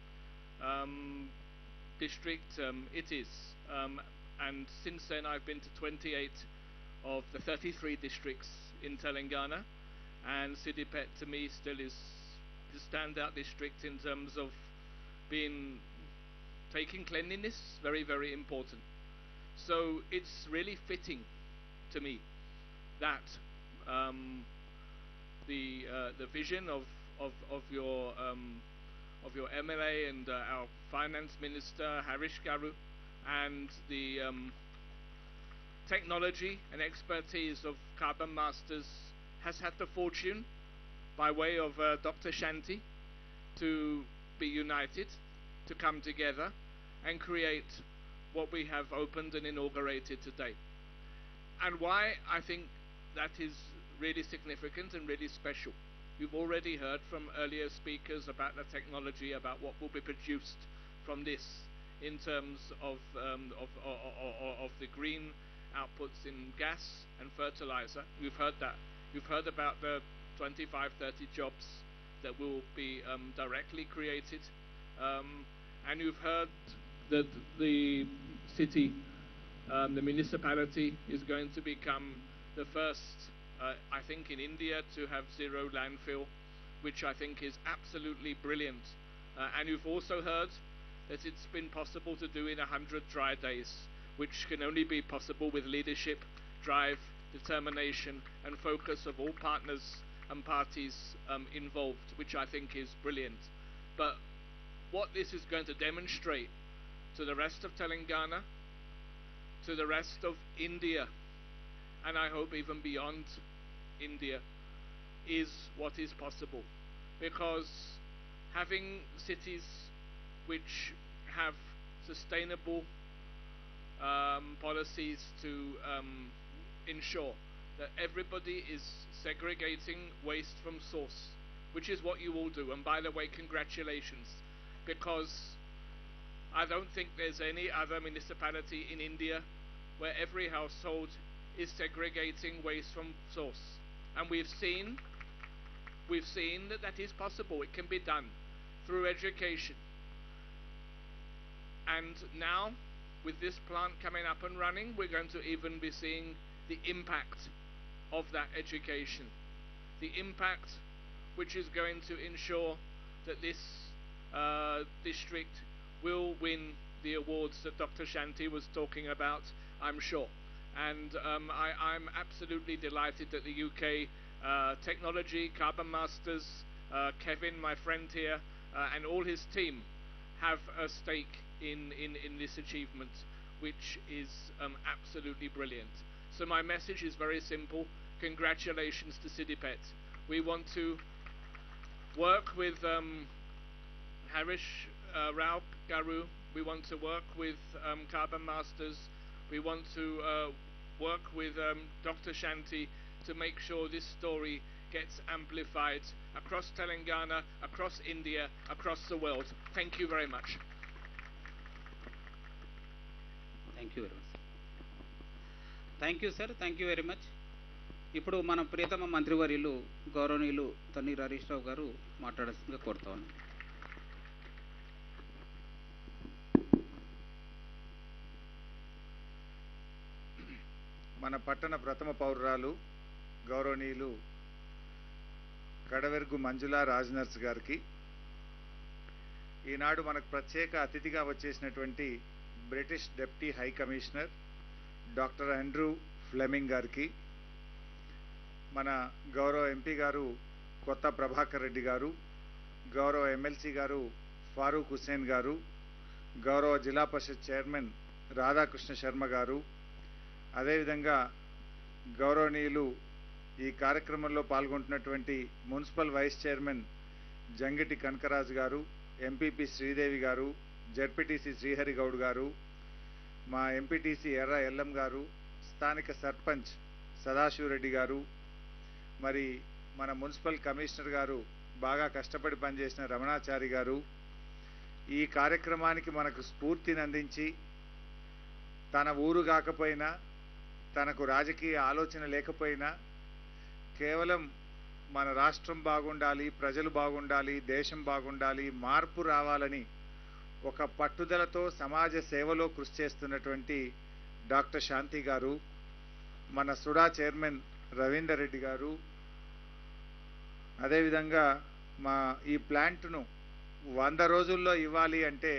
district it is. And since then I've been to 28 of the 33 districts in Telangana, and Siddipet to me still is the standout district in terms of taking cleanliness very, very important. So it's really fitting to me that the vision of your MLA and our finance minister Harish Garu, and the technology and expertise of Carbon Masters has had the fortune, by way of Dr. Shanti, to be united, to come together and create what we have opened and inaugurated today. And why I think that is really significant and really special. You've already heard from earlier speakers about the technology, about what will be produced from this in terms of the green outputs in gas and fertilizer. You've heard that. You've heard about the 25, 30 jobs that will be directly created. And you've heard that the city, the municipality, is going to become the first, I think, in India to have zero landfill, which I think is absolutely brilliant. And you've also heard that it's been possible to do in 100 dry days, which can only be possible with leadership, drive, determination and focus of all partners and parties involved, which I think is brilliant. But what this is going to demonstrate to the rest of Telangana, to the rest of India, and I hope even beyond India, is what is possible. Because having cities which have sustainable policies to ensure that everybody is segregating waste from source, which is what you all do. And by the way, congratulations, because I don't think there's any other municipality in India where every household is segregating waste from source. And we've seen that that is possible. It can be done through education. And now, with this plant coming up and running, we're going to even be seeing the impact of that education. The impact which is going to ensure that this district will win the awards that Dr. Shanti was talking about, I'm sure. And I'm absolutely delighted that the UK Technology, Carbon Masters, Kevin, my friend here, and all his team have a stake in this achievement, which is absolutely brilliant. So my message is very simple. Congratulations to Siddipet. We want to work with Harish Rao Garu. We want to work with Carbon Masters. We want to work with Dr. Shanti to make sure this story gets amplified across Telangana, across India, across the world. Thank you very much. Thank you very much. Thank you sir, thank you very much. ఇప్పుడు మన ప్రియతమ మంత్రివర్యులు గౌరవనీయులు తన్నీర్ హరీష్ రావు గారు మాట్లాడాల్సిందిగా కోరుతా ఉన్నాను. మన పట్టణ ప్రథమ పౌరురాలు గౌరవనీయులు కడవెర్గు మంజులా రాజ్నర్స్ గారికి, ఈనాడు మనకు ప్రత్యేక అతిథిగా వచ్చేసినటువంటి British deputy high commissioner doctor Andrew Fleming గారికి, మన గౌరవ ఎంపీ గారు కొత్త ప్రభాకర్ రెడ్డి గారు, గౌరవ ఎమ్మెల్సీ గారు ఫారూక్ హుస్సేన్ గారు, గౌరవ జిల్లా పరిషత్ చైర్మన్ రాధాకృష్ణ శర్మ గారు, అదేవిధంగా గౌరవనీయులు ఈ కార్యక్రమంలో పాల్గొంటున్నటువంటి municipal vice chairman Jangiti Kanakaraju garu, MPP Sridevi గారు, జడ్పీటీసీ శ్రీహరి గౌడ్ గారు, మా ఎంపీటీసీ ఎర్ర ఎల్లం గారు, స్థానిక సర్పంచ్ సదాశివరెడ్డి గారు, మరి మన మున్సిపల్ కమిషనర్ గారు బాగా కష్టపడి పనిచేసిన రమణాచారి గారు, ఈ కార్యక్రమానికి మనకు స్ఫూర్తిని అందించి తన ఊరు కాకపోయినా, తనకు రాజకీయ ఆలోచన లేకపోయినా, కేవలం మన రాష్ట్రం బాగుండాలి, ప్రజలు బాగుండాలి, దేశం బాగుండాలి, మార్పు రావాలని ఒక పట్టుదలతో సమాజ సేవలో కృషి చేస్తున్నటువంటి డాక్టర్ శాంతి గారు, మన సుడా చైర్మన్ రవీందర్ రెడ్డి గారు, అదేవిధంగా మా ఈ ప్లాంట్ను 100 రోజుల్లో ఇవ్వాలి అంటే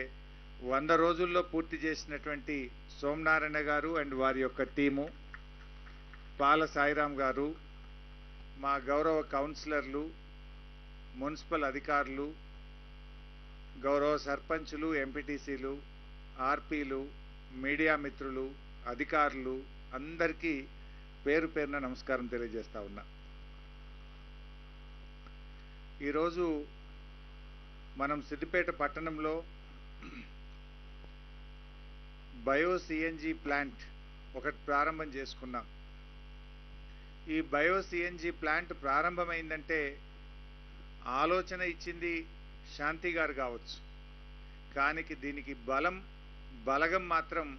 100 రోజుల్లో పూర్తి చేసినటువంటి సోమనారాయణ గారు అండ్ వారి యొక్క టీము, పాల సాయిరాం గారు, మా గౌరవ కౌన్సిలర్లు, మున్సిపల్ అధికారులు, గౌరవ సర్పంచులు, ఎంపీటీసీలు, ఆర్పీలు, మీడియా మిత్రులు, అధికారులు అందరికీ పేరు పేరున నమస్కారం తెలియజేస్తా ఉన్నా. ఈరోజు మనం సిద్దిపేట పట్టణంలో బయో సిఎన్జి ప్లాంట్ ఒకటి ప్రారంభం చేసుకున్నాం. ఈ బయో సిఎన్జి ప్లాంట్ ప్రారంభమైందంటే ఆలోచన ఇచ్చింది శాంతి గారు కావచ్చు, కానీ దీనికి బలగం మాత్రం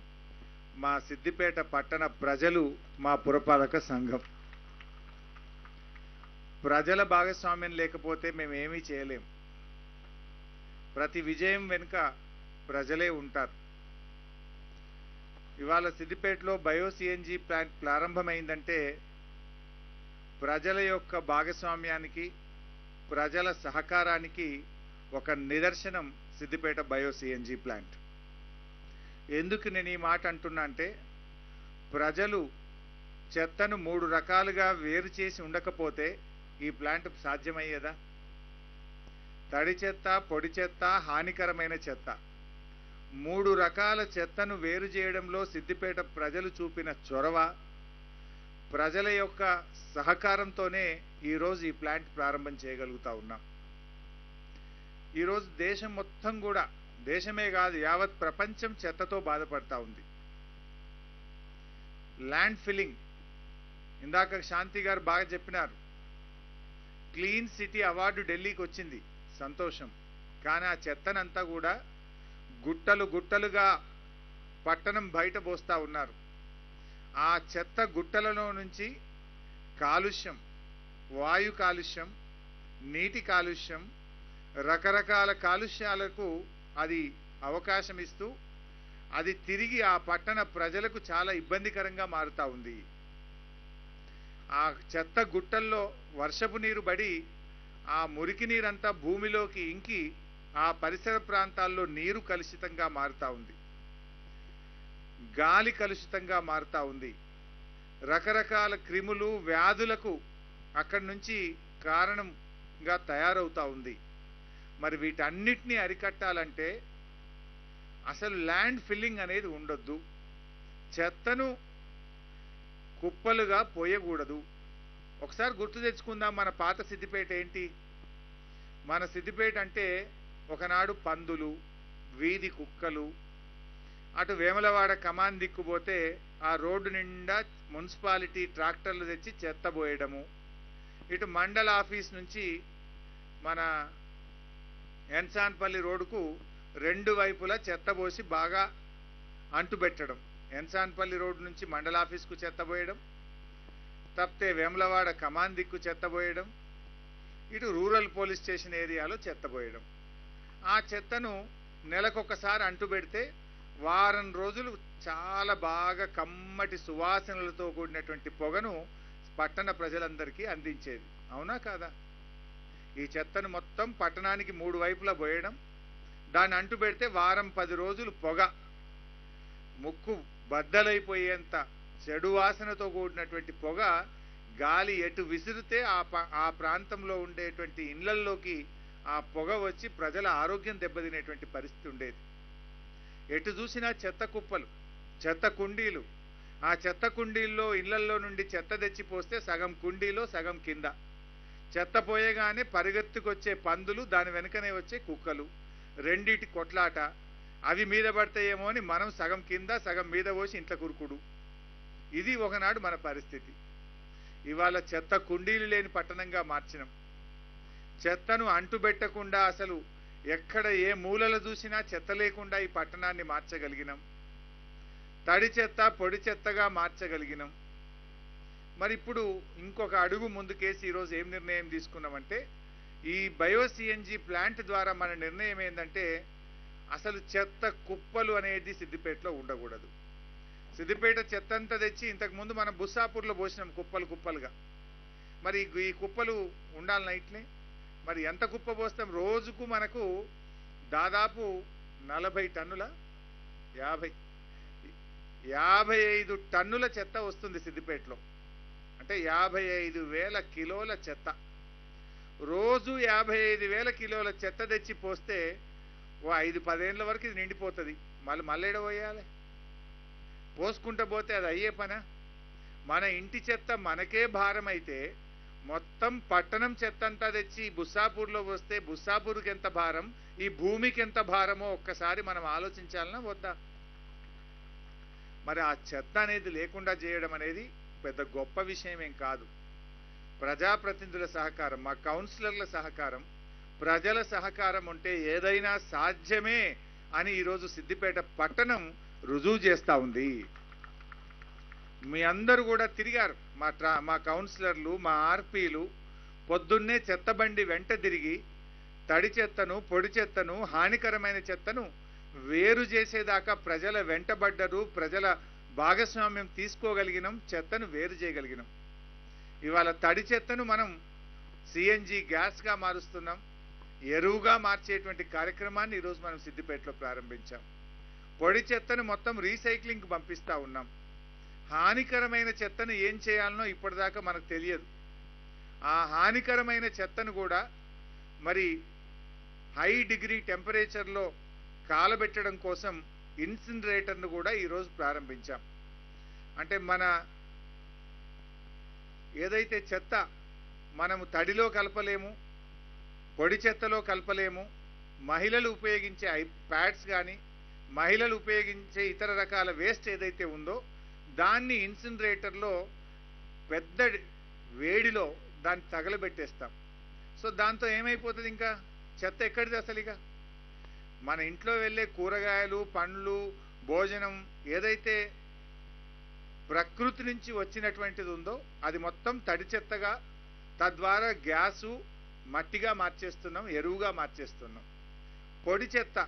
మా సిద్దిపేట పట్టణ ప్రజలు, మా పురపాలక సంఘం. ప్రజల భాగస్వామ్యం లేకపోతే మేము ఏమీ చేయలేం. ప్రతి విజయం వెనుక ప్రజలే ఉంటారు. ఇవాళ సిద్దిపేటలో బయో సిఎన్జి ప్లాంట్ ప్రారంభమైందంటే ప్రజల యొక్క భాగస్వామ్యానికి, ప్రజల సహకారానికి ఒక నిదర్శనం సిద్దిపేట బయో సిఎన్జి ప్లాంట్. ఎందుకు నేను ఈ మాట అంటున్నా అంటే, ప్రజలు చెత్తను 3 రకాలుగా వేరు చేసి ఉండకపోతే ఈ ప్లాంట్ సాధ్యమయ్యేదా? తడి చెత్త, పొడి చెత్త, హానికరమైన చెత్త, 3 రకాల చెత్తను వేరు చేయడంలో సిద్దిపేట ప్రజలు చూపిన చొరవ, ప్రజల యొక్క సహకారంతోనే ఈరోజు ఈ ప్లాంట్ ప్రారంభం చేయగలుగుతా ఉన్నాం. ఈరోజు దేశం మొత్తం కూడా, దేశమే కాదు యావత్ ప్రపంచం చెత్తతో బాధపడతా ఉంది. ల్యాండ్ ఫిల్లింగ్, ఇందాక శాంతి గారు బాగా చెప్పినారు. క్లీన్ సిటీ అవార్డు ఢిల్లీకి వచ్చింది, సంతోషం. కానీ ఆ చెత్తనంతా కూడా గుట్టలు గుట్టలుగా పట్టణం బయట పోస్తా ఉన్నారు. ఆ చెత్త గుట్టలలో నుంచి కాలుష్యం, వాయు కాలుష్యం, నీటి కాలుష్యం, రకరకాల కాలుష్యాలకు అది అవకాశం ఇస్తూ అది తిరిగి ఆ పట్టణ ప్రజలకు చాలా ఇబ్బందికరంగా మారుతా ఉంది. ఆ చెత్త గుట్టల్లో వర్షపు నీరు పడి ఆ మురికి నీరంతా భూమిలోకి ఇంకి ఆ పరిసర ప్రాంతాల్లో నీరు కలుషితంగా మారుతా ఉంది, గాలి కలుషితంగా మారుతా ఉంది. రకరకాల క్రిములు, వ్యాధులకు అక్కడి నుంచి కారణంగా తయారవుతా ఉంది. మరి వీటన్నిటినీ అరికట్టాలంటే అసలు ల్యాండ్ ఫిల్లింగ్ అనేది ఉండొద్దు, చెత్తను కుప్పలుగా పోయకూడదు. ఒకసారి గుర్తు తెచ్చుకుందాం, మన పాత సిద్దిపేట ఏంటి? మన సిద్దిపేట అంటే ఒకనాడు పందులు, వీధి కుక్కలు, అటు వేములవాడ కమాన్ దిక్కుపోతే ఆ రోడ్డు నిండా మున్సిపాలిటీ ట్రాక్టర్లు తెచ్చి చెత్త పోయడము, ఇటు మండల ఆఫీస్ నుంచి మన ఎన్సాన్పల్లి రోడ్డుకు 2 వైపులా చెత్త పోసి బాగా అంటుబెట్టడం. ఎన్సాన్పల్లి రోడ్డు నుంచి మండల ఆఫీస్కు చెత్త పోయడం, తప్పితే వేములవాడ కమాన్ దిక్కు చెత్త పోయడం, ఇటు రూరల్ పోలీస్ స్టేషన్ ఏరియాలో చెత్త పోయడం. ఆ చెత్తను నెలకొకసారి అంటుబెడితే వారం రోజులు చాలా బాగా కమ్మటి సువాసనలతో కూడినటువంటి పొగను పట్టణ ప్రజలందరికీ అందించేది. అవునా కాదా? ఈ చెత్తను మొత్తం పట్టణానికి 3 వైపులా పోయడం, దాన్ని అంటుబెడితే వారం 10 రోజులు పొగ, ముక్కు బద్దలైపోయేంత చెడు వాసనతో కూడినటువంటి పొగ గాలి ఎటు విసిరితే ఆ ప్రాంతంలో ఉండేటువంటి ఇళ్లల్లోకి ఆ పొగ వచ్చి ప్రజల ఆరోగ్యం దెబ్బతినేటువంటి పరిస్థితి ఉండేది. ఎటు చూసినా చెత్త కుప్పలు, చెత్త కుండీలు. ఆ చెత్త కుండీల్లో ఇళ్లల్లో నుండి చెత్త తెచ్చిపోస్తే సగం కుండీలో సగం కింద. చెత్త పోయగానే పరిగెత్తుకొచ్చే పందులు, దాని వెనుకనే వచ్చే కుక్కలు, రెండిటి కొట్లాట. అవి మీద పడతాయేమో అని మనం సగం కింద సగం మీద పోసి ఇంట్లో కురుకుడు. ఇది ఒకనాడు మన పరిస్థితి. ఇవాళ చెత్త కుండీలు లేని పట్టణంగా మార్చినాం. చెత్తను అంటుబెట్టకుండా అసలు ఎక్కడ ఏ మూలలు చూసినా చెత్త లేకుండా ఈ పట్టణాన్ని మార్చగలిగినాం. తడి చెత్త పొడి చెత్తగా మార్చగలిగినాం. మరి ఇప్పుడు ఇంకొక అడుగు ముందుకేసి ఈరోజు ఏం నిర్ణయం తీసుకున్నామంటే, ఈ బయో సిఎన్జి ప్లాంట్ ద్వారా మన నిర్ణయం ఏంటంటే అసలు చెత్త కుప్పలు అనేది సిద్దిపేటలో ఉండకూడదు. సిద్దిపేట చెత్త అంతా తెచ్చి ఇంతకుముందు మనం బుస్సాపూర్లో పోసినాం కుప్పలు కుప్పలుగా. మరి ఈ కుప్పలు ఉండాలన్నా ఇట్లే మరి ఎంత కుప్ప పోస్తాం? రోజుకు మనకు దాదాపు 40 టన్నుల 55 టన్నుల చెత్త వస్తుంది సిద్దిపేటలో. అంటే 55,000 కిలోల చెత్త. రోజు 55,000 కిలోల చెత్త తెచ్చి పోస్తే ఓ 5-10 ఏళ్ళ వరకు ఇది నిండిపోతుంది. మళ్ళీ ఎడ పోయాలి? పోసుకుంటూ పోతే అది అయ్యే పనా? మన ఇంటి చెత్త మనకే భారం అయితే మొత్తం పట్టణం చెత్త అంతా తెచ్చి బుస్సాపూర్లో వస్తే బుస్సాపూర్కి ఎంత భారం, ఈ భూమికి ఎంత భారమో ఒక్కసారి మనం ఆలోచించాలన్నా వద్దా? మరి ఆ చెత్త అనేది లేకుండా చేయడం అనేది పెద్ద గొప్ప విషయం ఏం కాదు. ప్రజాప్రతినిధుల సహకారం, మా కౌన్సిలర్ల సహకారం, ప్రజల సహకారం ఉంటే ఏదైనా సాధ్యమే అని ఈరోజు సిద్దిపేట పట్టణం రుజువు చేస్తూ ఉంది. మీ అందరూ కూడా తిరిగారు. మా కౌన్సిలర్లు, మా ఆర్పీలు పొద్దున్నే చెత్తబండి వెంట తిరిగి తడి చెత్తను పొడి చెత్తను హానికరమైన చెత్తను వేరు చేసేదాకా ప్రజల వెంటబడ్డరు. ప్రజల భాగస్వామ్యం తీసుకోగలిగినాం, చెత్తను వేరు చేయగలిగినాం. ఇవాళ తడి చెత్తను మనం సిఎన్జి గ్యాస్గా మారుస్తున్నాం, ఎరువుగా మార్చేటువంటి కార్యక్రమాన్ని ఈరోజు మనం సిద్దిపేటలో ప్రారంభించాం. పొడి చెత్తను మొత్తం రీసైక్లింగ్కి పంపిస్తూ ఉన్నాం. హానికరమైన చెత్తను ఏం చేయాలనో ఇప్పటిదాకా మనకు తెలియదు. ఆ హానికరమైన చెత్తను కూడా మరి హై డిగ్రీ టెంపరేచర్లో కాలబెట్టడం కోసం ఇన్సినరేటర్ను కూడా ఈరోజు ప్రారంభించాం. అంటే మన ఏదైతే చెత్త మనము తడిలో కలపలేము, పొడి చెత్తలో కలపలేము, మహిళలు ఉపయోగించే ప్యాడ్స్ కానీ మహిళలు ఉపయోగించే ఇతర రకాల వేస్ట్ ఏదైతే ఉందో దాన్ని ఇన్సినరేటర్లో పెద్ద వేడిలో దాన్ని తగలబెట్టేస్తాం. సో దాంతో ఏమైపోతుంది? ఇంకా చెత్త ఎక్కడిది అసలు? ఇక మన ఇంట్లో వెళ్ళే కూరగాయలు, పండ్లు, భోజనం ఏదైతే ప్రకృతి నుంచి వచ్చినటువంటిది ఉందో అది మొత్తం తడి చెత్తగా, తద్వారా గ్యాసు మట్టిగా మార్చేస్తున్నాం, ఎరువుగా మార్చేస్తున్నాం. పొడి చెత్త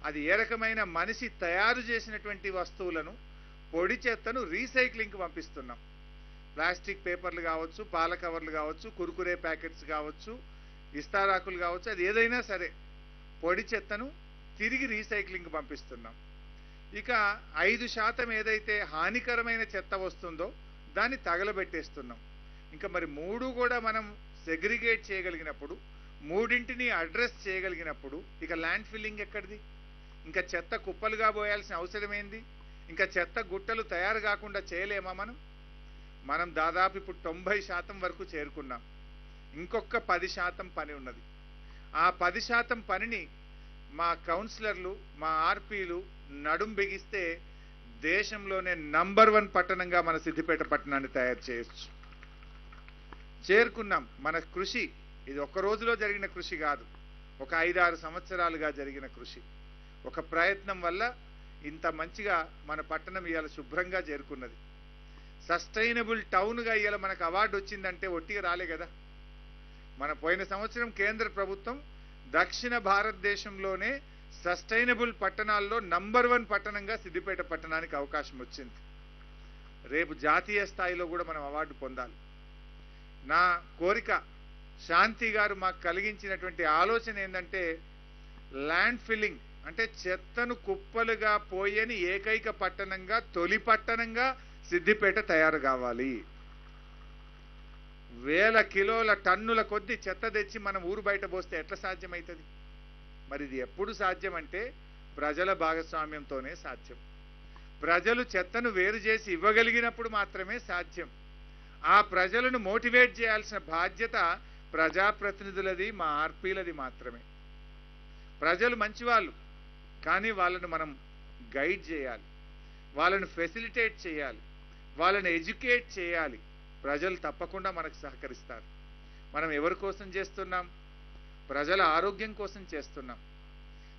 అది ఏ రకమైన మనిషి తయారు చేసినటువంటి వస్తువులను పొడి చెత్తను రీసైక్లింగ్కి పంపిస్తున్నాం. ప్లాస్టిక్ పేపర్లు కావచ్చు, పాల కవర్లు కావచ్చు, కురుకురే ప్యాకెట్స్ కావచ్చు, ఇస్తారాకులు కావచ్చు, అది ఏదైనా సరే పొడి చెత్తను తిరిగి రీసైక్లింగ్కి పంపిస్తున్నాం. ఇక 5% ఏదైతే హానికరమైన చెత్త వస్తుందో దాన్ని తగలబెట్టేస్తున్నాం. ఇంకా మరి 3 కూడా మనం సెగ్రిగేట్ చేయగలిగినప్పుడు, 3ంటిని అడ్రస్ చేయగలిగినప్పుడు ఇక ల్యాండ్ ఫిల్లింగ్ ఎక్కడిది? ఇంకా చెత్త కుప్పలుగా పోయాల్సిన అవసరం ఏంది? ఇంకా చెత్త గుట్టలు తయారు కాకుండా చేయలేమా? మనం దాదాపు ఇప్పుడు 90% వరకు చేరుకున్నాం. ఇంకొక 10% పని ఉన్నది. ఆ 10% పనిని మా కౌన్సిలర్లు, మా ఆర్పీలు నడుం బిగిస్తే దేశంలోనే నంబర్ 1 పట్టణంగా మన సిద్దిపేట పట్టణాన్ని తయారు చేయొచ్చు. చేరుకున్నాం. మన కృషి ఇది ఒక్క రోజులో జరిగిన కృషి కాదు, ఒక 5-6 సంవత్సరాలుగా జరిగిన కృషి. ఒక ప్రయత్నం వల్ల ఇంత మంచిగా మన పట్టణం ఇవాళ శుభ్రంగా చేరుకున్నది. సస్టైనబుల్ టౌన్గా ఇవాళ మనకు అవార్డు వచ్చిందంటే ఒట్టిగా రాలే కదా. మన పోయిన సంవత్సరం కేంద్ర ప్రభుత్వం దక్షిణ భారతదేశంలోనే సస్టైనబుల్ పట్టణాల్లో నంబర్ 1 పట్టణంగా సిద్దిపేట పట్టణానికి అవకాశం వచ్చింది. రేపు జాతీయ స్థాయిలో కూడా మనం అవార్డు పొందాలి. నా కోరిక, శాంతి గారు మాకు కలిగించినటువంటి ఆలోచన ఏంటంటే ల్యాండ్ ఫిల్లింగ్ అంటే చెత్తను కుప్పలుగా పోయని ఏకైక పట్టణంగా, తొలి పట్టణంగా సిద్దిపేట తయారు కావాలి. 1000 కిలోల టన్నుల కొద్ది చెత్త తెచ్చి మనం ఊరు బయట పోస్తే ఎట్లా సాధ్యమవుతుంది? మరి ఇది ఎప్పుడు సాధ్యం అంటే ప్రజల భాగస్వామ్యంతోనే సాధ్యం. ప్రజలు చెత్తను వేరు చేసి ఇవ్వగలిగినప్పుడు మాత్రమే సాధ్యం. ఆ ప్రజలను మోటివేట్ చేయాల్సిన బాధ్యత ప్రజాప్రతినిధులది, మా ఆర్పీలది మాత్రమే. ప్రజలు మంచివాళ్ళు, కానీ వాళ్ళను మనం గైడ్ చేయాలి, వాళ్ళను ఫెసిలిటేట్ చేయాలి, వాళ్ళని ఎడ్యుకేట్ చేయాలి. ప్రజలు తప్పకుండా మనకు సహకరిస్తారు. మనం ఎవరి కోసం చేస్తున్నాం? ప్రజల ఆరోగ్యం కోసం చేస్తున్నాం.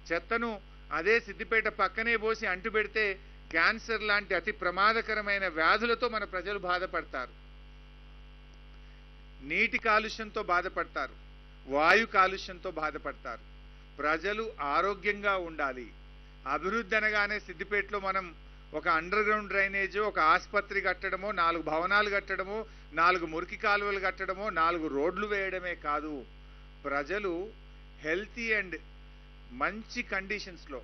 చెత్తను అదే సిద్దిపేట పక్కనే పోసి అంటుపెడితే క్యాన్సర్ లాంటి అతి ప్రమాదకరమైన వ్యాధులతో మన ప్రజలు బాధపడతారు. నీటి కాలుష్యంతో బాధపడతారు, వాయు కాలుష్యంతో బాధపడతారు. ప్రజలు ఆరోగ్యంగా ఉండాలి. అభివృద్ధి అనగానే సిద్దిపేటలో మనం ఒక అండర్ గ్రౌండ్ డ్రైనేజ్, ఒక ఆసుపత్రి కట్టడమో, 4 భవనాలు కట్టడమో, 4 మురికి కాలువలు కట్టడమో, 4 రోడ్లు వేయడమే కాదు. ప్రజలు హెల్తీ అండ్ మంచి కండిషన్స్లో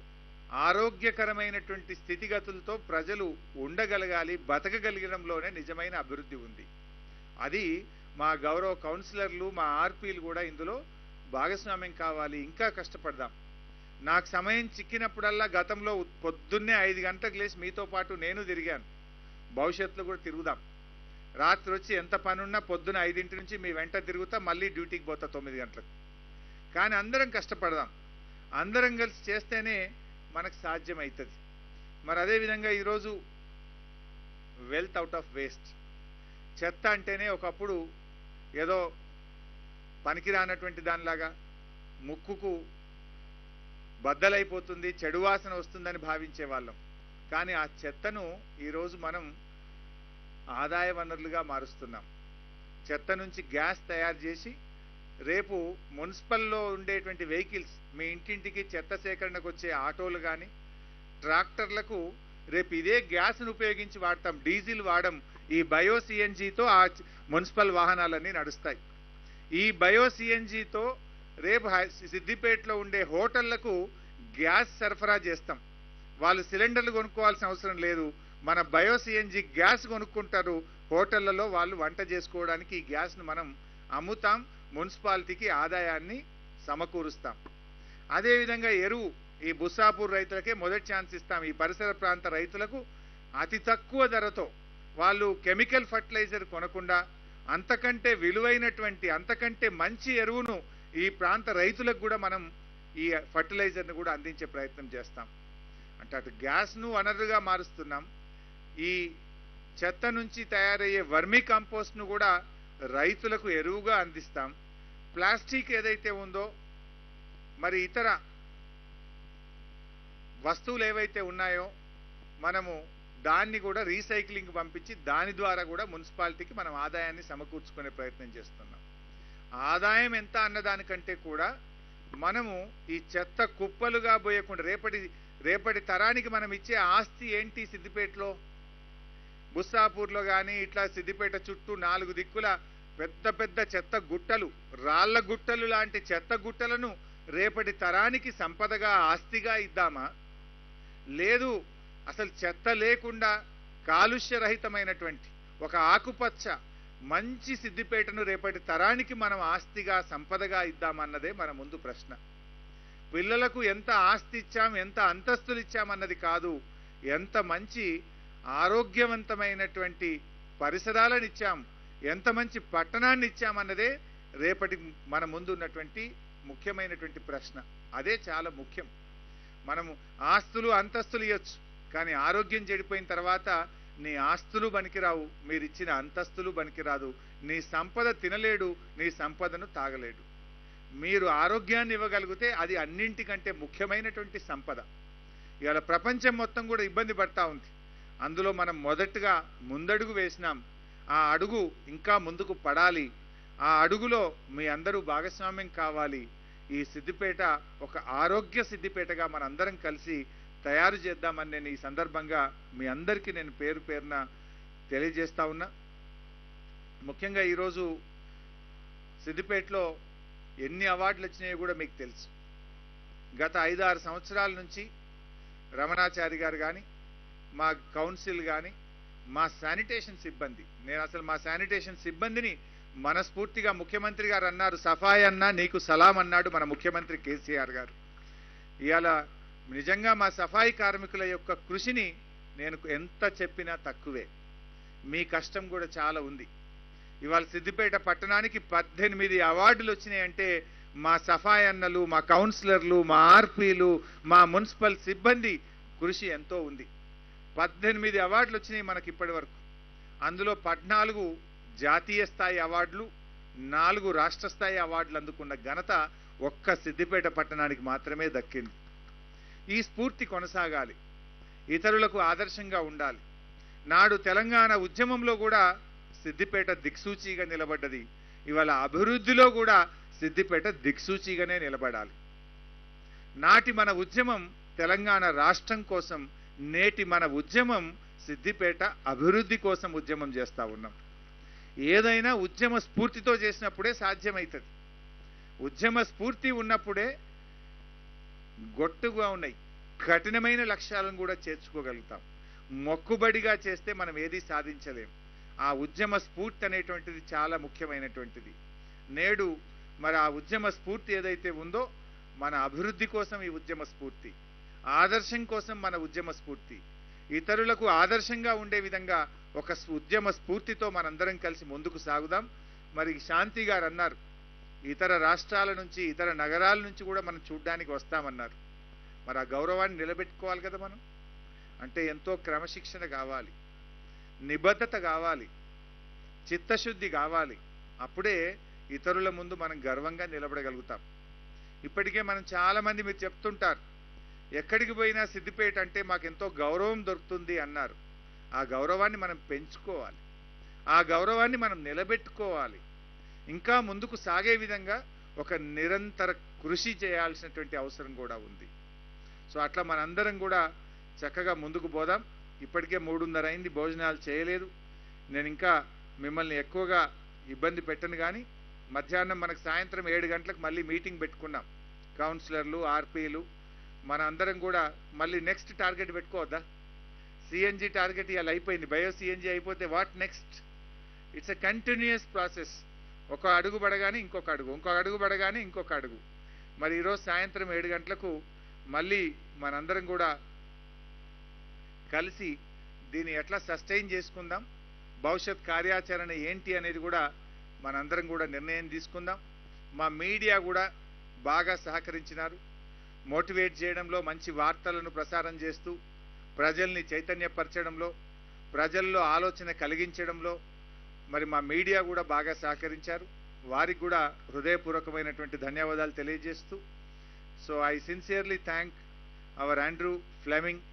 ఆరోగ్యకరమైనటువంటి స్థితిగతులతో ప్రజలు ఉండగలగాలి. బతకగలిగడంలోనే నిజమైన అభివృద్ధి ఉంది. అది మా గౌరవ కౌన్సిలర్లు, మా ఆర్పీలు కూడా ఇందులో భాగస్వామ్యం కావాలి. ఇంకా కష్టపడదాం. నాకు సమయం చిక్కినప్పుడల్లా గతంలో పొద్దున్నే 5 గంటలకు లేచి మీతో పాటు నేను తిరిగాను. భవిష్యత్తులో కూడా తిరుగుదాం. రాత్రి వచ్చి ఎంత పనున్నా పొద్దున 5 నుంచి మీ వెంట తిరుగుతా, మళ్ళీ డ్యూటీకి పోతా 9 గంటలకు. కానీ అందరం కష్టపడదాం. అందరం కలిసి చేస్తేనే మనకు సాధ్యమవుతుంది. మరి అదేవిధంగా ఈరోజు వెల్త్ అవుట్ ఆఫ్ వేస్ట్. చెత్త అంటేనే ఒకప్పుడు ఏదో పనికిరానటువంటి దానిలాగా, ముక్కుకు బద్దలైపోతుంది, చెడు వాసన వస్తుందని భావించే వాళ్ళం. కానీ ఆ చెత్తను ఈరోజు మనం ఆదాయ వనరులుగా మారుస్తున్నాం. చెత్త నుంచి గ్యాస్ తయారు చేసి రేపు మున్సిపల్లో ఉండేటువంటి వెహికల్స్, మీ ఇంటింటికి చెత్త సేకరణకు వచ్చే ఆటోలు కానీ ట్రాక్టర్లకు రేపు ఇదే గ్యాస్ను ఉపయోగించి వాడతాం, డీజిల్ వాడడం. ఈ బయో సిఎన్జితో ఆ మున్సిపల్ వాహనాలన్నీ నడుస్తాయి. ఈ బయో సిఎన్జితో రేపు సిద్దిపేటలో ఉండే హోటళ్లకు గ్యాస్ సరఫరా చేస్తాం. వాళ్ళు సిలిండర్లు కొనుక్కోవాల్సిన అవసరం లేదు. మన బయో సిఎన్జి గ్యాస్ కొనుక్కుంటారు. హోటళ్లలో వాళ్ళు వంట చేసుకోవడానికి ఈ గ్యాస్ను మనం అమ్ముతాం. మున్సిపాలిటీకి ఆదాయాన్ని సమకూరుస్తాం. అదేవిధంగా ఎరువు, ఈ బుస్సాపూర్ రైతులకే మొదటి ఛాన్స్ ఇస్తాం. ఈ పరిసర ప్రాంత రైతులకు అతి తక్కువ ధరతో వాళ్ళు కెమికల్ ఫర్టిలైజర్ కొనకుండా అంతకంటే విలువైనటువంటి, అంతకంటే మంచి ఎరువును ఈ ప్రాంత రైతులకు కూడా మనం ఈ ఫర్టిలైజర్ను కూడా అందించే ప్రయత్నం చేస్తాం. అంటే అటు గ్యాస్ను వనరుగా మారుస్తున్నాం. ఈ చెత్త నుంచి తయారయ్యే వర్మీ కంపోస్ట్ను కూడా రైతులకు ఎరువుగా అందిస్తాం. ప్లాస్టిక్ ఏదైతే ఉందో, మరి ఇతర వస్తువులు ఏవైతే ఉన్నాయో మనము దాన్ని కూడా రీసైక్లింగ్ పంపించి దాని ద్వారా కూడా మున్సిపాలిటీకి మనం ఆదాయాన్ని సమకూర్చుకునే ప్రయత్నం చేస్తున్నాం. ఆదాయం ఎంత అన్నదానికంటే కూడా మనము ఈ చెత్త కుప్పలుగా పోయకుండా రేపటి తరానికి మనం ఇచ్చే ఆస్తి ఏంటి? సిద్దిపేటలో బుస్సాపూర్లో కానీ ఇట్లా సిద్దిపేట చుట్టూ 4 దిక్కుల పెద్ద పెద్ద చెత్త గుట్టలు, రాళ్ల గుట్టలు లాంటి చెత్త గుట్టలను రేపటి తరానికి సంపదగా, ఆస్తిగా ఇద్దామా? లేదు, అసలు చెత్త లేకుండా కాలుష్యరహితమైనటువంటి ఒక ఆకుపచ్చ మంచి సిద్దిపేటను రేపటి తరానికి మనం ఆస్తిగా, సంపదగా ఇద్దామన్నదే మన ముందు ప్రశ్న. పిల్లలకు ఎంత ఆస్తి ఇచ్చాం, ఎంత అంతస్తులు ఇచ్చామన్నది కాదు, ఎంత మంచి ఆరోగ్యవంతమైనటువంటి పరిసరాలను ఇచ్చాం, ఎంత మంచి పట్టణాన్ని ఇచ్చామన్నదే రేపటి మన ముందు ఉన్నటువంటి ముఖ్యమైనటువంటి ప్రశ్న. అదే చాలా ముఖ్యం. మనము ఆస్తులు, అంతస్తులు ఇవ్వచ్చు, కానీ ఆరోగ్యం చెడిపోయిన తర్వాత నీ ఆస్తులు పనికిరావు, మీరిచ్చిన అంతస్తులు పనికిరాదు. నీ సంపద తినలేడు, నీ సంపదను తాగలేడు. మీరు ఆరోగ్యాన్ని ఇవ్వగలిగితే అది అన్నింటికంటే ముఖ్యమైనటువంటి సంపద. ఇవాళ ప్రపంచం మొత్తం కూడా ఇబ్బంది పడతా ఉంది. అందులో మనం మొదటగా ముందడుగు వేసినాం. ఆ అడుగు ఇంకా ముందుకు పడాలి. ఆ అడుగులో మీ అందరూ భాగస్వామ్యం కావాలి. ఈ సిద్దిపేట ఒక ఆరోగ్య సిద్దిపేటగా మనందరం కలిసి తయారు చేద్దామని నేను ఈ సందర్భంగా మీ అందరికీ నేను పేరు పేరున తెలియజేస్తా ఉన్నా. ముఖ్యంగా ఈరోజు సిద్దిపేటలో ఎన్ని అవార్డులు వచ్చినాయో కూడా మీకు తెలుసు. గత 5-6 సంవత్సరాల నుంచి రమణాచారి గారు కానీ, మా కౌన్సిల్ కానీ, మా శానిటేషన్ సిబ్బంది, నేను అసలు మా శానిటేషన్ సిబ్బందిని మనస్ఫూర్తిగా ముఖ్యమంత్రి గారు అన్నారు, సఫాయి అన్నా నీకు సలాం అన్నాడు మన ముఖ్యమంత్రి కేసీఆర్ గారు. ఇవాళ నిజంగా మా సఫాయి కార్మికుల యొక్క కృషిని నేను ఎంత చెప్పినా తక్కువే. మీ కష్టం కూడా చాలా ఉంది. ఇవాళ సిద్దిపేట పట్టణానికి 18 అవార్డులు వచ్చినాయంటే మా సఫాయి అన్నలు, మా కౌన్సిలర్లు, మా ఆర్పీలు, మా మున్సిపల్ సిబ్బంది కృషి ఎంతో ఉంది. 18 అవార్డులు వచ్చినాయి మనకి ఇప్పటి వరకు. అందులో 14 జాతీయ స్థాయి అవార్డులు, 4 రాష్ట్ర స్థాయి అవార్డులు అందుకున్న ఘనత ఒక్క సిద్దిపేట పట్టణానికి మాత్రమే దక్కింది. ఈ స్ఫూర్తి కొనసాగాలి, ఇతరులకు ఆదర్శంగా ఉండాలి. నాడు తెలంగాణ ఉద్యమంలో కూడా సిద్దిపేట దిక్సూచిగా నిలబడ్డది. ఇవాళ అభివృద్ధిలో కూడా సిద్దిపేట దిక్సూచిగానే నిలబడాలి. నాటి మన ఉద్యమం తెలంగాణ రాష్ట్రం కోసం, నేటి మన ఉద్యమం సిద్దిపేట అభివృద్ధి కోసం ఉద్యమం చేస్తూ ఉన్నాం. ఏదైనా ఉద్యమ స్ఫూర్తితో చేసినప్పుడే సాధ్యమవుతుంది. ఉద్యమ స్ఫూర్తి ఉన్నప్పుడే గొట్టుగా ఉన్నాయి కఠినమైన లక్ష్యాలను కూడా చేర్చుకోగలుగుతాం. మొక్కుబడిగా చేస్తే మనం ఏది సాధించలేం. ఆ ఉద్యమ స్ఫూర్తి అనేటువంటిది చాలా ముఖ్యమైనటువంటిది. నేడు మరి ఆ ఉద్యమ స్ఫూర్తి ఏదైతే ఉందో, మన అభివృద్ధి కోసం ఈ ఉద్యమ స్ఫూర్తి, ఆదర్శం కోసం మన ఉద్యమ స్ఫూర్తి, ఇతరులకు ఆదర్శంగా ఉండే విధంగా ఒక ఉద్యమ స్ఫూర్తితో మనందరం కలిసి ముందుకు సాగుదాం. మరి శాంతి గారు అన్నారు, ఇతర రాష్ట్రాల నుంచి, ఇతర నగరాల నుంచి కూడా మనం చూడ్డానికి వస్తామన్నారు. మరి ఆ గౌరవాన్ని నిలబెట్టుకోవాలి కదా మనం. అంటే ఎంతో క్రమశిక్షణ కావాలి, నిబద్ధత కావాలి, చిత్తశుద్ధి కావాలి. అప్పుడే ఇతరుల ముందు మనం గర్వంగా నిలబడగలుగుతాం. ఇప్పటికే మనం చాలామంది మీరు చెప్తుంటారు, ఎక్కడికి పోయినా సిద్దిపేట అంటే మాకెంతో గౌరవం దొరుకుతుంది అన్నారు. ఆ గౌరవాన్ని మనం పెంచుకోవాలి, ఆ గౌరవాన్ని మనం నిలబెట్టుకోవాలి. ఇంకా ముందుకు సాగే విధంగా ఒక నిరంతర కృషి చేయాల్సినటువంటి అవసరం కూడా ఉంది. సో అట్లా మనందరం కూడా చక్కగా ముందుకు పోదాం. ఇప్పటికే 3:30 అయింది, భోజనాలు చేయలేదు. నేను ఇంకా మిమ్మల్ని ఎక్కువగా ఇబ్బంది పెట్టను. కానీ మధ్యాహ్నం మనకు సాయంత్రం 7 గంటలకు మళ్ళీ మీటింగ్ పెట్టుకున్నాం. కౌన్సిలర్లు, ఆర్పీలు మన అందరం కూడా మళ్ళీ నెక్స్ట్ టార్గెట్ పెట్టుకోవద్దా? సిఎన్జి టార్గెట్ ఇవాళ అయిపోయింది, బయో సిఎన్జి అయిపోతే what next? It's a continuous process. ఒక అడుగు పడగానే ఇంకొక అడుగు, ఇంకొక అడుగు పడగానే ఇంకొక అడుగు. మరి ఈరోజు సాయంత్రం 7 గంటలకు మళ్ళీ మనందరం కూడా కలిసి దీన్ని ఎట్లా సస్టైన్ చేసుకుందాం, భవిష్యత్ కార్యాచరణ ఏంటి అనేది కూడా మనందరం కూడా నిర్ణయం తీసుకుందాం. మా మీడియా కూడా బాగా సహకరించినారు. మోటివేట్ చేయడంలో, మంచి వార్తలను ప్రసారం చేస్తూ ప్రజల్ని చైతన్యపరచడంలో, ప్రజల్లో ఆలోచన కలిగించడంలో మరి మా మీడియా కూడా బాగా సహకరించారు. వారికి కూడా హృదయపూర్వకమైనటువంటి ధన్యవాదాలు తెలియజేస్తూ, so I sincerely thank our Andrew Fleming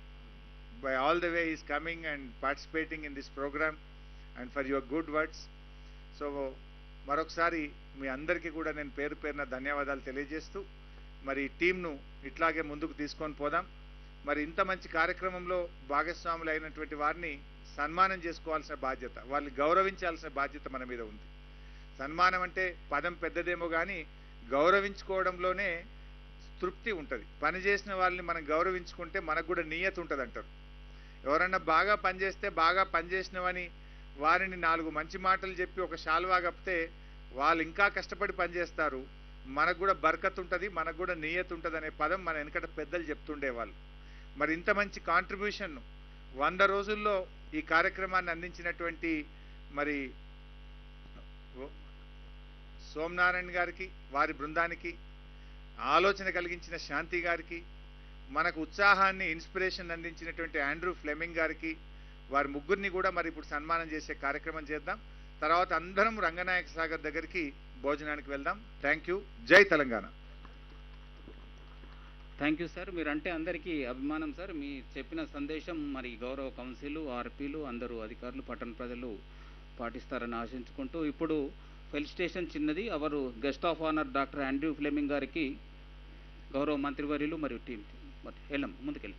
by all the way he is coming and participating in this program and for your good words. So మరొకసారి మీ అందరికీ కూడా నేను పేరు పేరున ధన్యవాదాలు తెలియజేస్తూ మరి టీంను ఇట్లాగే ముందుకు తీసుకొని పోదాం. మరి ఇంత మంచి కార్యక్రమంలో భాగస్వాములు అయినటువంటి వారిని సన్మానం చేసుకోవాల్సిన బాధ్యత, వాళ్ళని గౌరవించాల్సిన బాధ్యత మన మీద ఉంది. సన్మానం అంటే పదం పెద్దదేమో కానీ గౌరవించుకోవడంలోనే తృప్తి ఉంటుంది. పనిచేసిన వాళ్ళని మనం గౌరవించుకుంటే మనకు కూడా నియత ఉంటుంది అంటారు. ఎవరన్నా బాగా పనిచేస్తే బాగా పనిచేసినవని వారిని 4 మంచి మాటలు చెప్పి ఒక శాల్వా కప్పితే వాళ్ళు ఇంకా కష్టపడి పనిచేస్తారు. మనకు కూడా బర్కత్ ఉంటుంది, మనకు కూడా నియత ఉంటుంది అనే పదం మన వెనకట పెద్దలు చెప్తుండేవాళ్ళు. మరి ఇంత మంచి కాంట్రిబ్యూషన్ 100 రోజుల్లో ఈ కార్యక్రమాన్ని అందించినటువంటి మరి సోమనారాయణ గారికి, వారి బృందానికి, ఆలోచన కలిగించిన శాంతి గారికి, మనకు ఉత్సాహాన్ని, ఇన్స్పిరేషన్ అందించినటువంటి ఆండ్రూ ఫ్లెమింగ్ గారికి, వారి ముగ్గురిని కూడా మరి ఇప్పుడు సన్మానం చేసే కార్యక్రమం చేద్దాం. తర్వాత అందరం రంగనాయక సాగర్ దగ్గరికి భోజనానికి వెళ్దాం. Thank you. జై తెలంగాణ. Thank you sir. మీరంటే అందరికీ అభిమానం సార్. మీ చెప్పిన సందేశం మరి గౌరవ కౌన్సిల్, ఆర్పీలు, అందరూ అధికారులు, పట్టణ ప్రజలు పాటిస్తారని ఆశించుకుంటూ ఇప్పుడు ఫెలిసిటేషన్ చిన్నది. Hour guest of honour doctor Andrew Fleming గారికి గౌరవ మంత్రివర్యులు మరియు టీం మరి వెళ్ళాం ముందుకెళ్ళి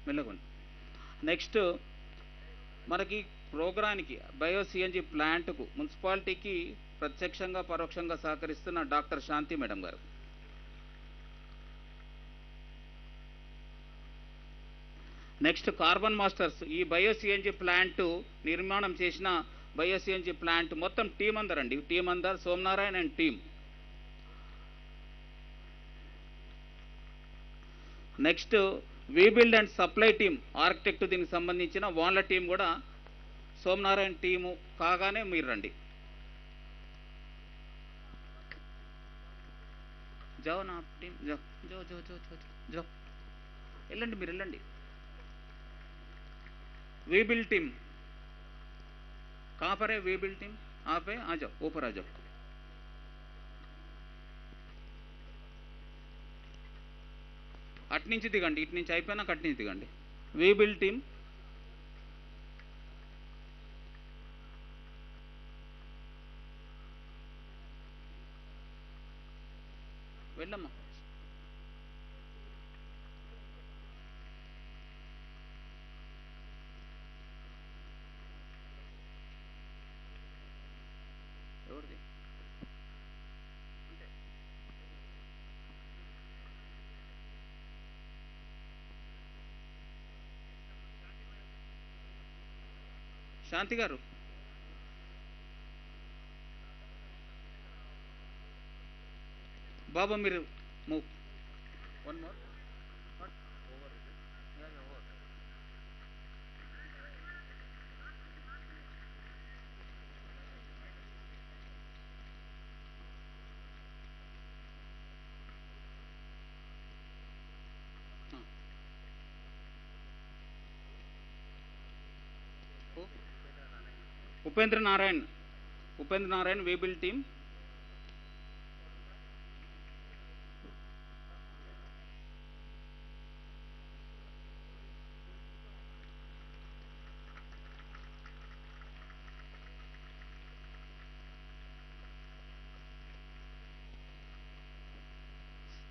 మెల్లగొని. నెక్స్ట్ మనకి ప్రోగ్రానికి బయో సిఎన్జి ప్లాంట్కు మున్సిపాలిటీకి ప్రత్యక్షంగా పరోక్షంగా సహకరిస్తున్న doctor Shanti madam garu. Next Carbon Masters, ఈ బయో సిఎన్జి ప్లాంట్ నిర్మాణం చేసిన బయో సిఎన్జి ప్లాంట్ మొత్తం టీం అందరండి, టీం అందరు Somanarayana and team. Next Webuild and supply team, architect దీనికి సంబంధించిన వాళ్ళ టీం కూడా సోమనారాయణ టీము కాగానే మీరు రండి. జాओ నా టీం, జో వెళ్ళండి, మీరు వెళ్ళండి. వీబిల్డ్ టీం कहाँ पर है वे बिल्ड टीम? आप है, आ जाओ, ऊपर आ जाओ. అటు నుంచి దిగండి, ఇటు నుంచి అయిపోయినాక అటు నుంచి దిగండి. We build team. వెళ్ళమ్మా. ఎవరిది? శాంతి గారు. బాబా మీరు move. One more. Upendra Narayan we build team.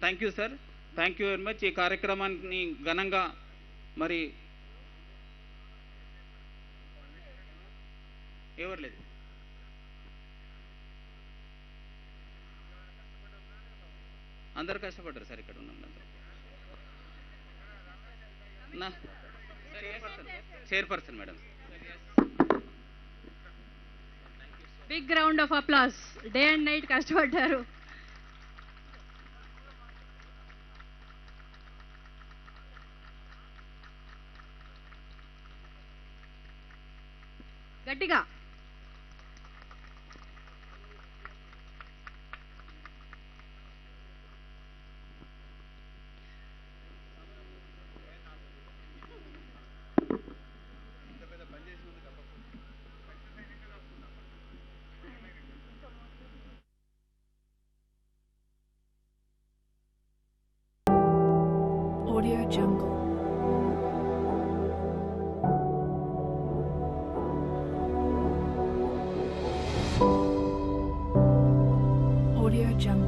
Thank you sir, thank you very much. ఈ కార్యక్రమాన్ని ఘనంగా మరి ఎవరు లేదు అందరు కష్టపడ్డారు సార్. ఇక్కడ ఉన్నాం నా chairperson madam. Big round of applause. Day and night కష్టపడ్డారు. గట్టిగా. Audio Jungle. Audio Jungle.